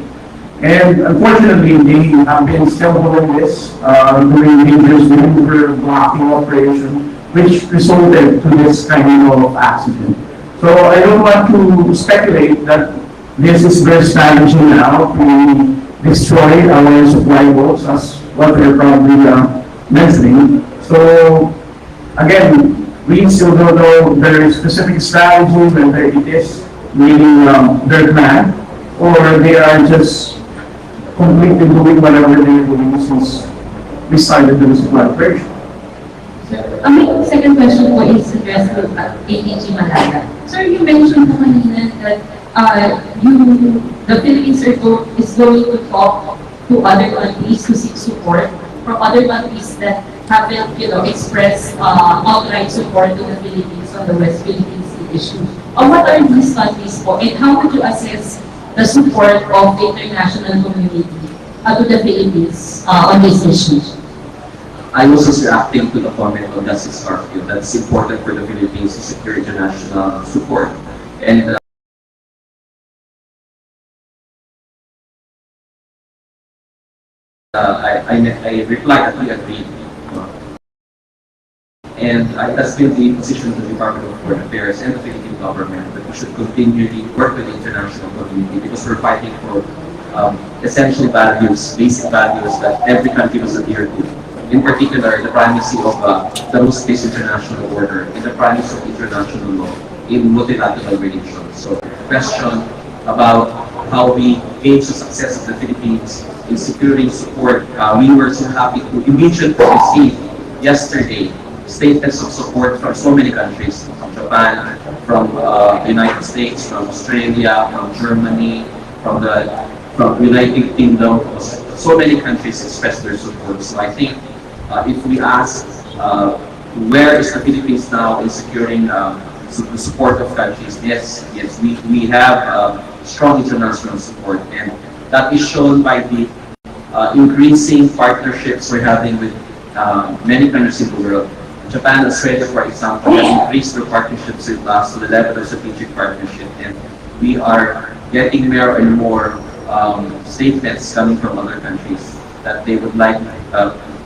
And unfortunately, they have been still doing this, doing dangerous maneuver, blocking operation, which resulted to this kind of accident. So I don't want to speculate that this is their strategy now to destroy our supply boats, as what they're probably mentioning. So again, we still don't know their specific strategy, whether it is really their plan, or they are just completely doing whatever they're doing since we started the supply operation. My second question po is addressed to ADG Malaga. Sir, you mentioned po kanina that the Philippines is going to talk to other countries to seek support from other countries that haven't, expressed outright support to the Philippines on the West Philippine Sea issue. What are these countries po, and how would you assess the support of the international community to the Philippines on this issue? I was just reacting to the comment on Justice Garfield that it's important for the Philippines to secure international support. And I replied that we agreed. And it has been the position of the Department of Foreign Affairs and the Philippine government that we should continually work with the international community because we're fighting for essential values, basic values that every country must adhere to. In particular, the primacy of the rules-based international order and the primacy of international law in multilateral relations. So the question about how we gauge the success of the Philippines in securing support, we were so happy to immediately receive yesterday statements of support from so many countries, from Japan, from the United States, from Australia, from Germany, from the United Kingdom. So many countries expressed their support. So I think if we ask where is the Philippines now in securing the support of countries. Yes, we have strong international support, and that is shown by the increasing partnerships we're having with many countries in the world. Japan, Australia, for example, has increased their partnerships with us to the level of strategic partnership, and we are getting more and more statements coming from other countries that they would like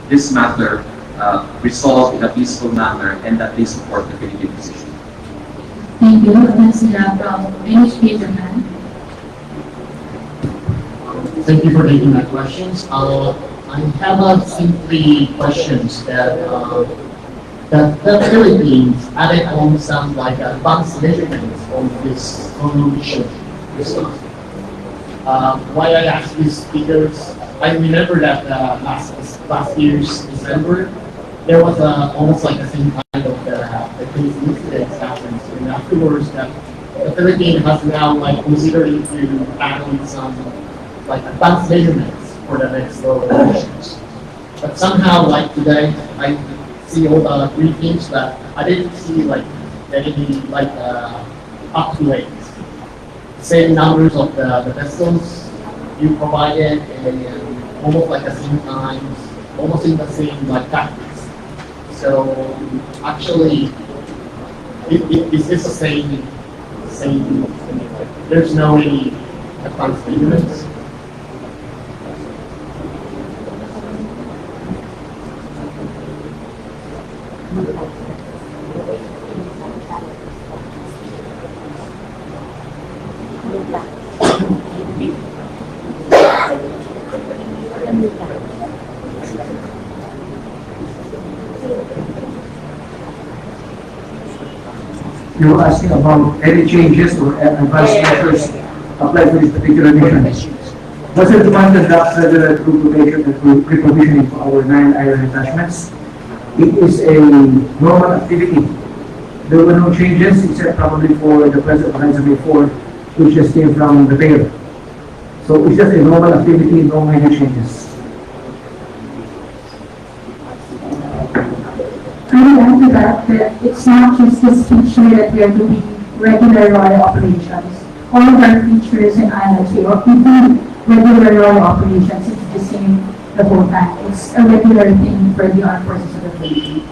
this matter resolved in a peaceful manner and that they support the Philippine position. Thank you. Next we have from NHK Japan. Thank you for taking my questions. I have simply questions that the Philippines added on some like advanced measurements on this issue. Why I ask this because I remember that last year's December there was almost like the same kind of case incidents happened, and afterwards that the Philippines has now like considering to add on some like advanced measurements for the next elections. But somehow like today I see all the briefings that I didn't see like any like up to date. Same numbers of the vessels you provided and almost like the same times, almost in the same like tactics. So actually, is this the same? There's no any advanced measurements. You're asking about any changes or advanced measures applied to this particular mission. Was it one conduct further reprovisioning for our 9 island detachments? It is a normal activity. There were no changes except probably for the present Horizon before, which just came from the pair. So it's just a normal activity, no major changes. I would add to that it's not just this feature that we are doing regular royal operations. All of our features and islands, we do regular royal operations. It's the same the whole time. It's a regular thing for the armed forces of the Philippines.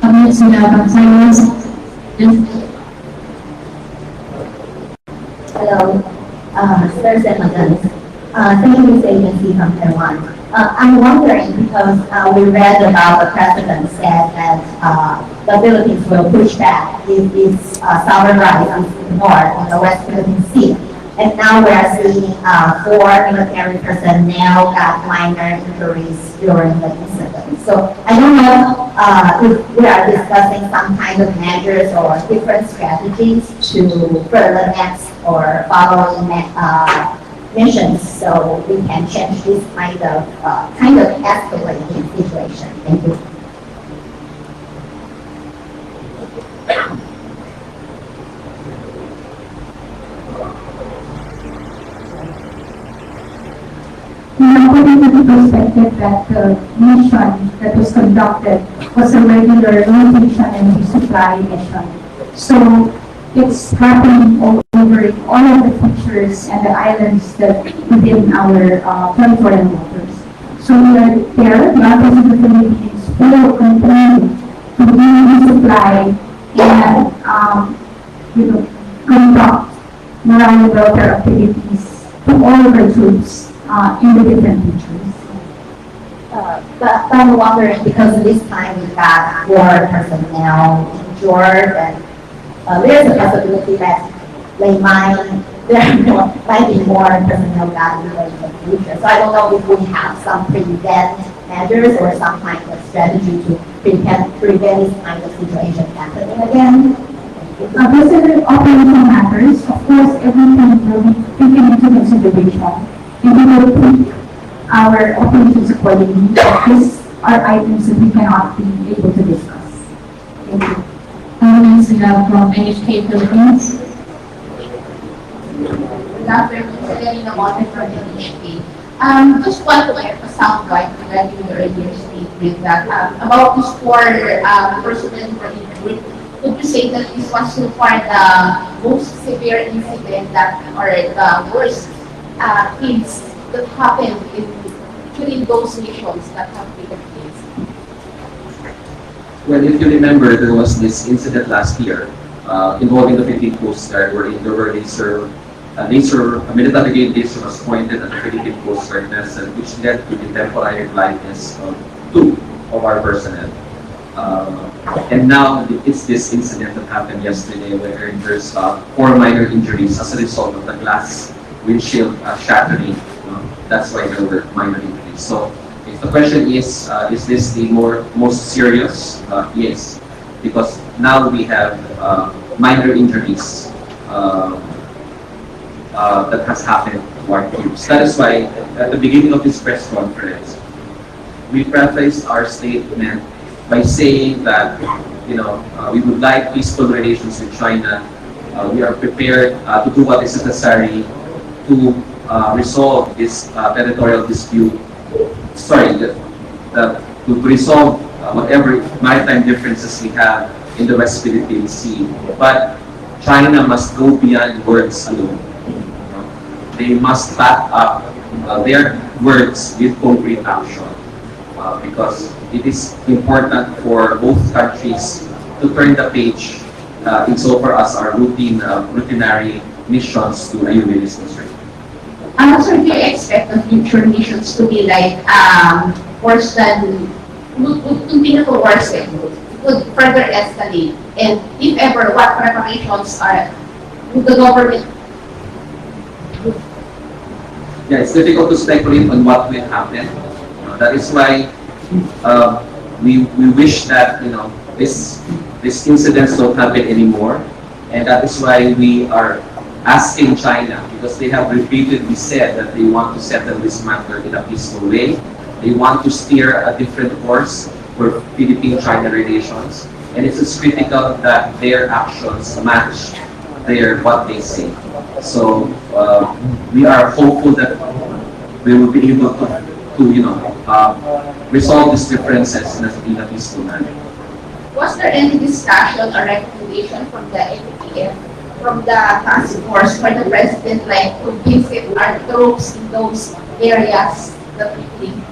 Next we have Cyrus. Hello, sirs and madams. Thank you, News Agency from Taiwan. I'm wondering because we read about the president said that the Philippines will push back if its sovereign rights is ignored on the West Philippine Sea. And now we are seeing 4 military personnel got minor injuries during the incident. So I don't know if we are discussing some kind of measures or different strategies to further next or following missions so we can change this kind of escalating situation. Thank you. According to the perspective that the mission that was conducted was a regular rotation and resupply mission. So it's happening all over all of the features and the islands that within our territorial waters. So we are there, the Army of the Philippines will continue to resupply and conduct morale and welfare activities to all of our troops in the different features. But I'm wondering because this time we got 4 personnel injured and there's a possibility that there might be more personnel got injured in the future. So I don't know if we have some prevent measures or some kind of strategy to prevent this kind of situation happening again. Those are operational matters. Of course, everything will be taken into consideration. And we will tweak our operations accordingly. These are items that we cannot be able to discuss. Thank you. Next we have from NHK Philippines. Good afternoon, Selena Monet from NHK. Just want to emphasize regarding your earlier statement with that. About this four personnel who were injured, would you say that this was so far the most severe incident that, or the worst things that happened during those missions that have taken place? Well, if you remember, there was this incident last year involving the Philippine Coast Guard, where there were a military grade laser was pointed at the Philippine Coast Guard vessel, which led to the temporary blindness of 2 of our personnel. And now it's this incident that happened yesterday, where there's 4 minor injuries as a result of the glass windshield shattering. That's why there were minor injuries. So if the question is this the most serious? Yes, because now we have minor injuries that has happened to our troops. That is why at the beginning of this press conference, we prefaced our statement by saying that we would like peaceful relations with China. We are prepared to do what is necessary to resolve this territorial dispute. To resolve whatever maritime differences we have in the West Philippine Sea. But China must go beyond words alone. They must back up their words with concrete action, because it is important for both countries to turn the page insofar as our routinary missions to AUB is concerned. So do you expect the future missions to be like worse than, would continue to worsen, would further escalate? And if ever, what preparations would the government? Yeah, it's difficult to speculate on what will happen. That is why we wish that these incidents don't happen anymore, and that is why we are asking China, because they have repeatedly said that they want to settle this matter in a peaceful way. They want to steer a different course for Philippine-China relations, and it's critical that their actions match what they say. So we are hopeful that we will be able to resolve these differences in a peaceful manner. Was there any discussion or recommendation from the APTF, from the task force, for the president, like to visit our troops in those areas that we think?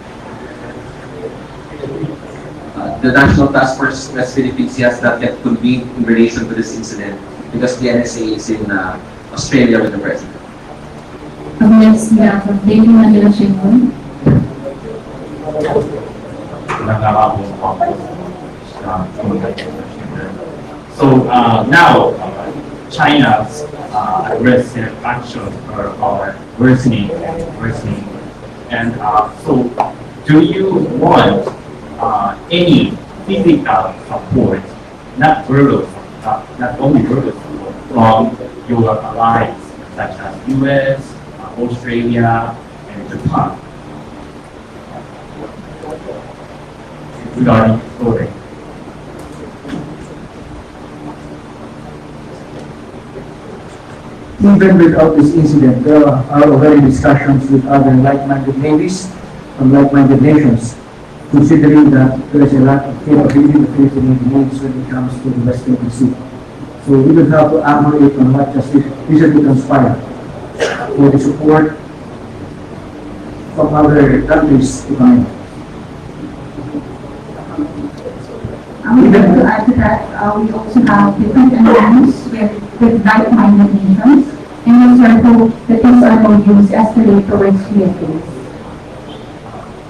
The National Task Force West Philippines has not yet convened in relation to this incident, because the NSA is in Australia with the president. Next, we have from David Manila Shingon. So now China's aggressive actions are worsening, and so do you want any physical support, not verbal, not only verbal support, from your allies such as US, Australia, and Japan regarding story? Even without this incident, there are already discussions with other like-minded navies and like-minded nations, considering that there is a lot of capability the Philippine Navy needs when it comes to the West Philippine Sea. So we will have to elaborate on what just recently transpired for the support from other countries to come in. I would like to add to that, we also have different MOUs with like-minded nations, and we also hope that these MOUs escalate towards CFAs.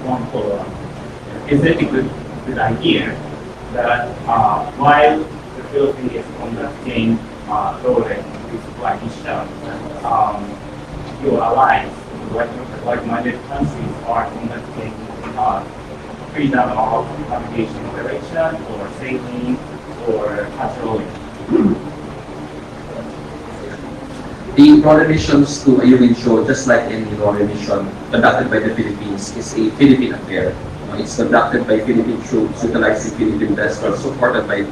One follow-up. Is it a good idea that while the Philippines is conducting this coalition, your allies, like-minded countries, are conducting freedom of navigation operation, or sailing, or patrolling? The RORE missions to Ayungin show, just like any RORE mission conducted by the Philippines, is a Philippine affair. It's conducted by Philippine troops, utilizing Philippine vessels, supported by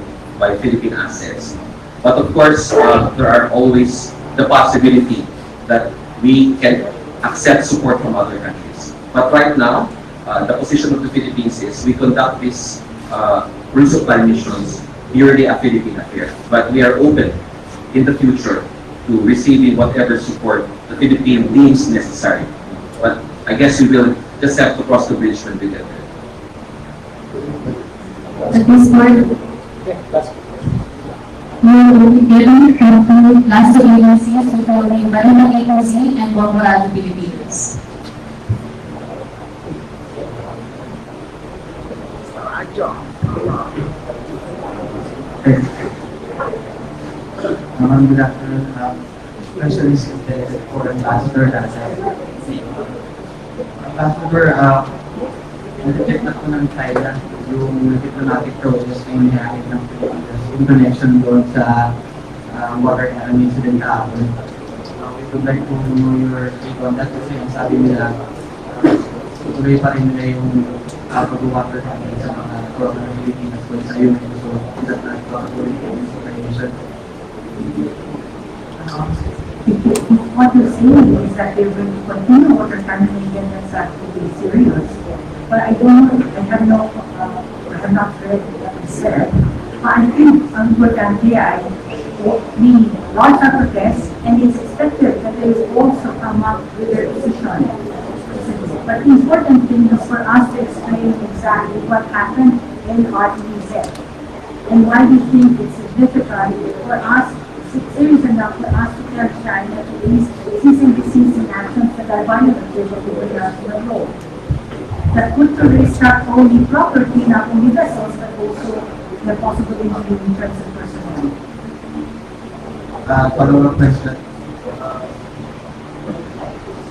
Philippine assets. But of course, there are always the possibility that we can accept support from other countries. But right now, the position of the Philippines is we conduct these resupply missions purely a Philippine affair. But we are open in the future to receiving whatever support the Philippines deems necessary. But I guess we will just have to cross the bridge when we get there. At this point, we will be getting from two plastic agencies, including Environment Agency and Bomborado Philippines. Good afternoon. Question is intended for Ambassador Lazar. Ambassador, nag-check na po ng Thailand yung diplomatic process na inihahid ng Pilipinas in connection doon sa water cannon incident kahapon. We would like to know your take on that kasi ang sabi nila tuloy pa rin nila yung pag-water cannon sa mga tropa ng Pilipinas doon sa yung so that na tuloy yung information. What you're saying is that they're going to continue water cannon incidents that will be serious. But I don't know, I have not read what you said. I think importantly, we launched a protest and it's expected that they will also come up with their decision. But the important thing is for us to explain exactly what happened in RTZ and why we think it's significant for us, it's serious enough for us to tell China to release cease and desist in actions that are violative of international law. That could release not only property, not only vessels, but also the possible injury in terms of personnel. Follow-up question.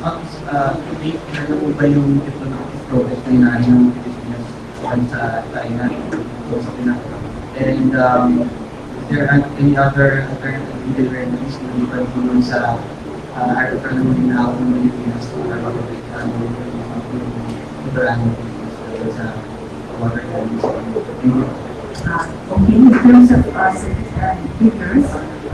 Ano po ba yung diplomatic process na inahin ng Pilipinas sa Thailand? And is there any other alternative legal remedies na liban po nun sa article na muli na ako ng Pilipinas para mapapalitan yung Pilipinas sa water cannon? Okay, in terms of figures,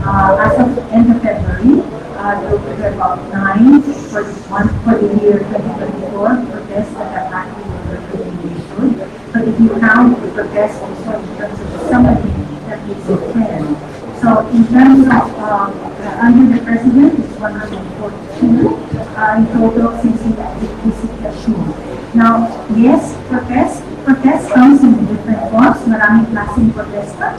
as of end of February, there were about 9 for the year 2024 protests that have actually been issued. So if you count the protests also in terms of the summary, that makes it 10. So in terms of under the president, it's 142 in total since he assumed. Now, yes, protest comes in different forms. Maraming klaseng protesta.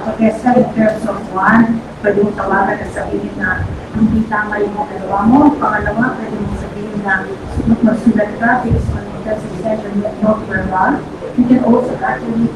Protesta in terms of one, pwede mong tawagan at sabihin na hindi tama yung nagawa mo. Pangalawa, pwede mong sabihin na magsulat ka based on the session not verbal. You can also actually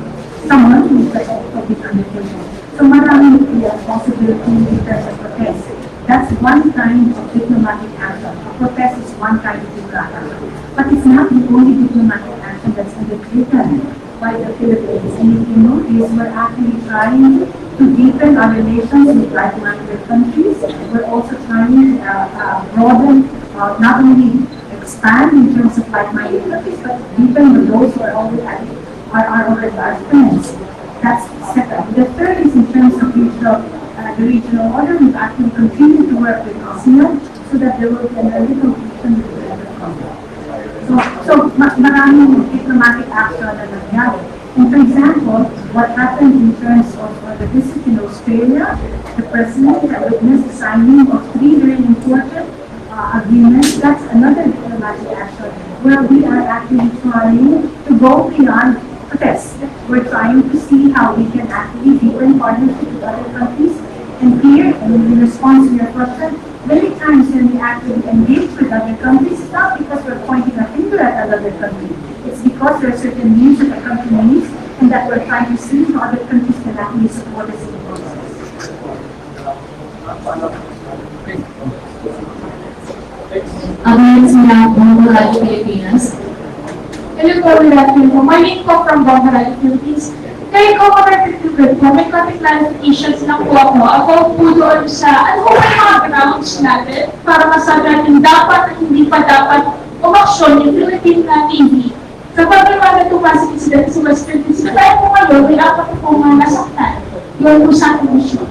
someone who is public undertaking. So maraming possibility in terms of protest. That's one kind of diplomatic action. A protest is one kind of diplomatic action. But it's not the only diplomatic action that's undertaken by the Philippines. And if you notice, we're actually trying to deepen our relations with like-minded countries. We're also trying to broaden, not only expand in terms of like-minded countries, but deepen with those who are already our friends. That's second. The third is in terms of the regional order. We've actually continued to work with ASEAN so that there will be an negotiation with the other countries. So maraming diplomatic action na nangyari. And for example, what happened in terms of the visit in Australia, the president had witnessed the signing of 3 very important agreements. That's another diplomatic action where we are actually trying to go beyond protest. We're trying to see how we can actually deepen partnership with other countries. And here, in response to your question, many times when we actually engage with other countries, it's not because we're pointing a finger at another country. It's because there are certain needs that the country needs, and that we're trying to see how other countries can actually support us in the process. Next na, Bomborado Philippines. Hello po, good afternoon. My name po from Bomborado Philippines. Kaya ko mag-retribute po, may konti clarifications lang po ako about po doon sa ano po yung mga grounds natin para masabi natin dapat at hindi pa dapat umaksyon yung Philippine Navy. Kapag may mga tumasik incident sa Western Pacific, tayo po ngayon, may apat po mga nasaktan. Yun po sa ating mission.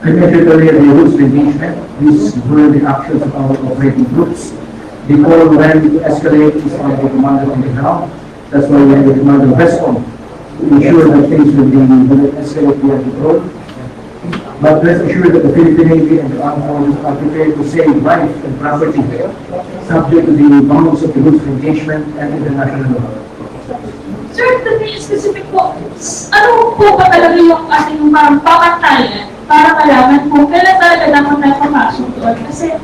I mentioned earlier the rules engagement. These were the actions of our operating groups. The call when to escalate is on the commander on the ground. That's why we have the commander response to ensure that things will escalate beyond control. But rest assured that the Philippine Navy and the armed forces are prepared to save life and property, subject to the bounds of the rules of engagement and international law. Sir, to be specific po, ano po ba talaga yung ating parang pamantayan para malaman po kailan talaga dapat tayo papasok doon? Kasi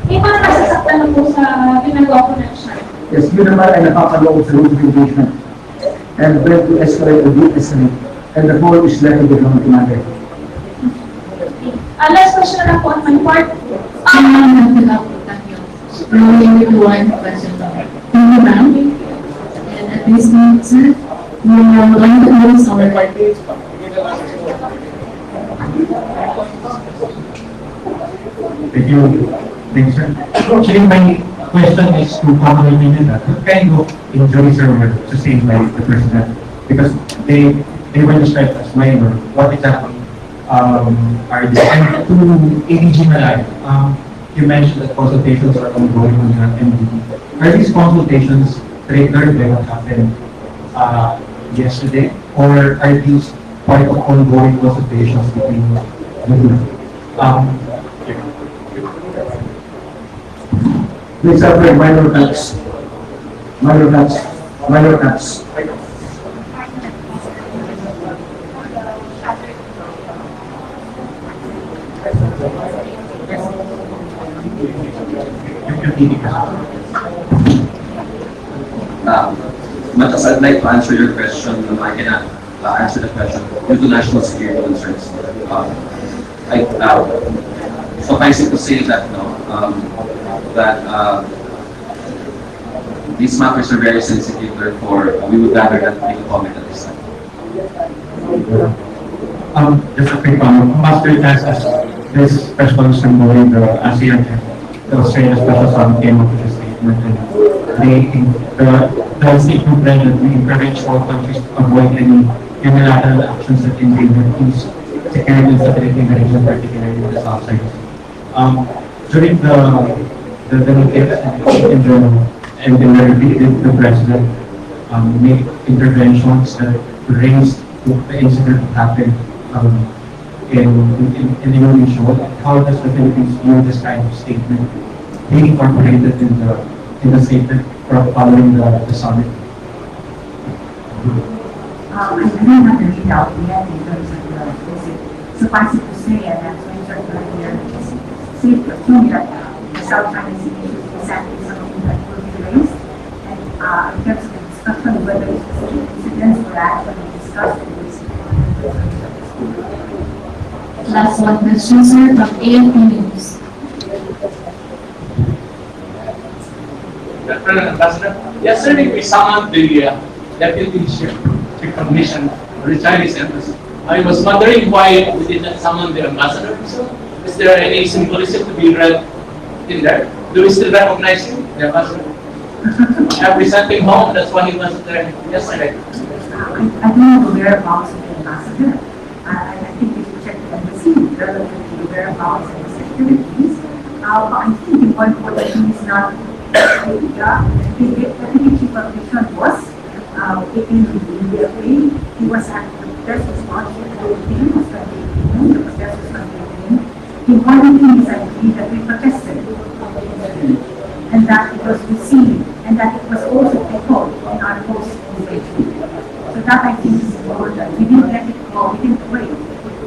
iba na nasasaktan na po sa ginagawa ko na siya. Yes, yun naman ay napapaloob sa rules of engagement. And when to escalate or de-escalate. And the call is left to the ground commander. Last question na po on my part. Only one question. Thank you, ma'am. And at this moment, sir, we are going to close our party. Thank you. Thanks, sir. Actually, my question is to Commander Mineta. What kind of injuries were sustained by the president? Because they were described as minor. What exactly are they? And to ADG Malay, you mentioned that consultations are ongoing on the MDB. Are these consultations triggered by what happened yesterday? Or are these part of ongoing consultations between the two? Please suffer minor cuts. Minor cuts. Minor cuts. Much as I'd like to answer your question, I cannot answer the question due to national security concerns. Suffice it to say that these matters are very sensitive, therefore we would rather not make a comment at this time. Just a quick comment. Master has this special symbol in the ASEAN, the Australian Special Summit came up with a statement, and the statement read that we encourage all countries to avoid any unilateral actions that endanger peace, security, and stability in the region, particularly in the South side. During the meeting and the president made interventions that raised the incident that happened in Indonesia. How does the Philippines view this kind of statement being incorporated in the statement following the summit? I don't have the readout yet in terms of the visit. Suffice it to say, and that's when earlier, safe to assume that the South China Sea issue is exactly something that will be raised. And in terms of the discussion, whether specific incidents were actually discussed in this. Last one question, sir, from AFP News. Ambassador, yesterday we summoned the deputy chief commission of the Chinese embassy. I was wondering why we did not summon the ambassador. So, is there any symbolism to be read in there? Do we still recognize him, the ambassador? I sent him home, that's why he wasn't there yesterday. I don't know the whereabouts of the ambassador. I think we should check the embassy relative to the whereabouts and his activities. But I think the one thing is not the deputy chief of mission was in the way he was at the best response to the thing was from the best response to the thing. The one thing is I believe that we protested and that it was received and that it was also echoed in our post engagement. So that I think is important. We didn't let it go, we didn't wait.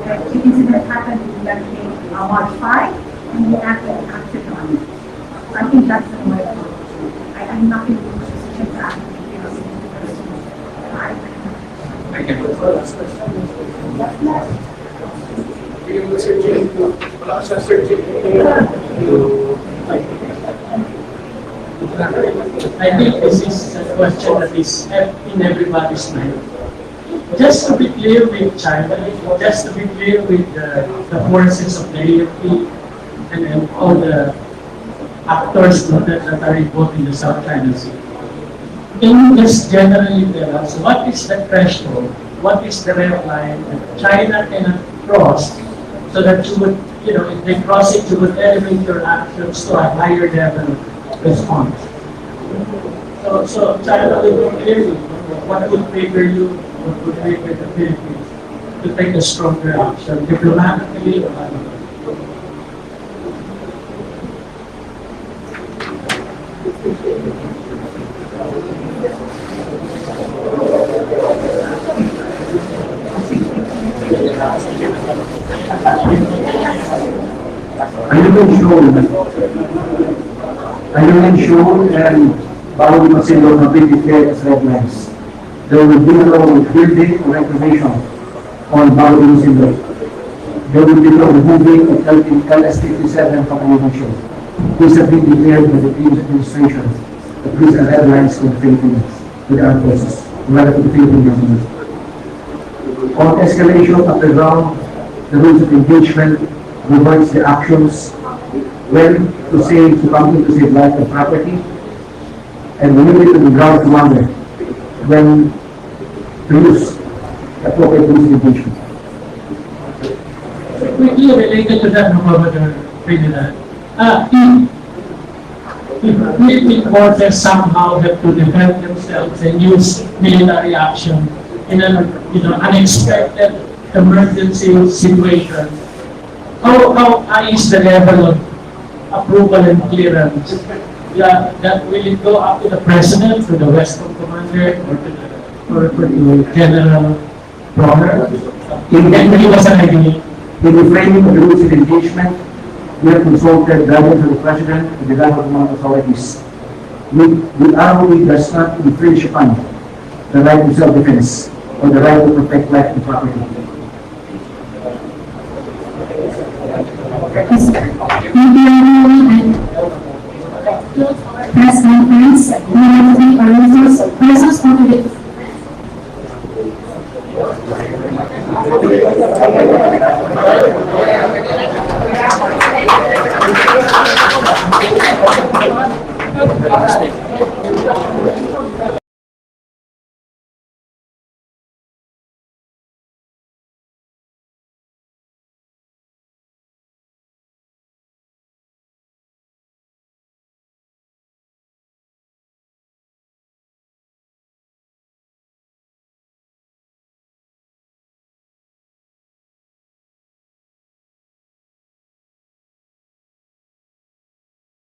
The incident happened in that day on March 5 and we acted on it. So I think that's the way to go. I'm not in a position to act. Thank you. I think this is a question that is in everybody's mind. Just to be clear with China, just to be clear with the forces of the AFP and all the actors that are involved in the South China Sea. Can you just generally tell us what is the threshold, what is the red line that China cannot cross so that you would, if they cross it, you would elevate your actions to a higher level response. So China will clearly, what would favor you, what would favor the Philippines to take a stronger action, diplomatically or otherwise? I remain sure and Bawal Masinlo have been declared as red lines. There will be no building or reclamation on Bawal Masinlo. There will be no removing of LS-57 from animation. These have been declared by the previous administration that these are red lines for the Philippines, with our forces, rather to the Philippine government. On escalation of the ground, the rules of engagement reverts the actions when to come in to save life and property, and limit to the ground commander when to use appropriate rules of engagement. Quickly related to that, President, if Philippine forces somehow have to defend themselves and use military action in an unexpected emergency situation, how high is the level of approval and clearance? That will it go up to the President, to the Western Commander, or to General Bronner? In the framing of the rules of engagement, we have consulted guidance of the President and the government authorities. The ROE does not infringe upon the right to self-defense or the right to protect life and property. Press conference, resource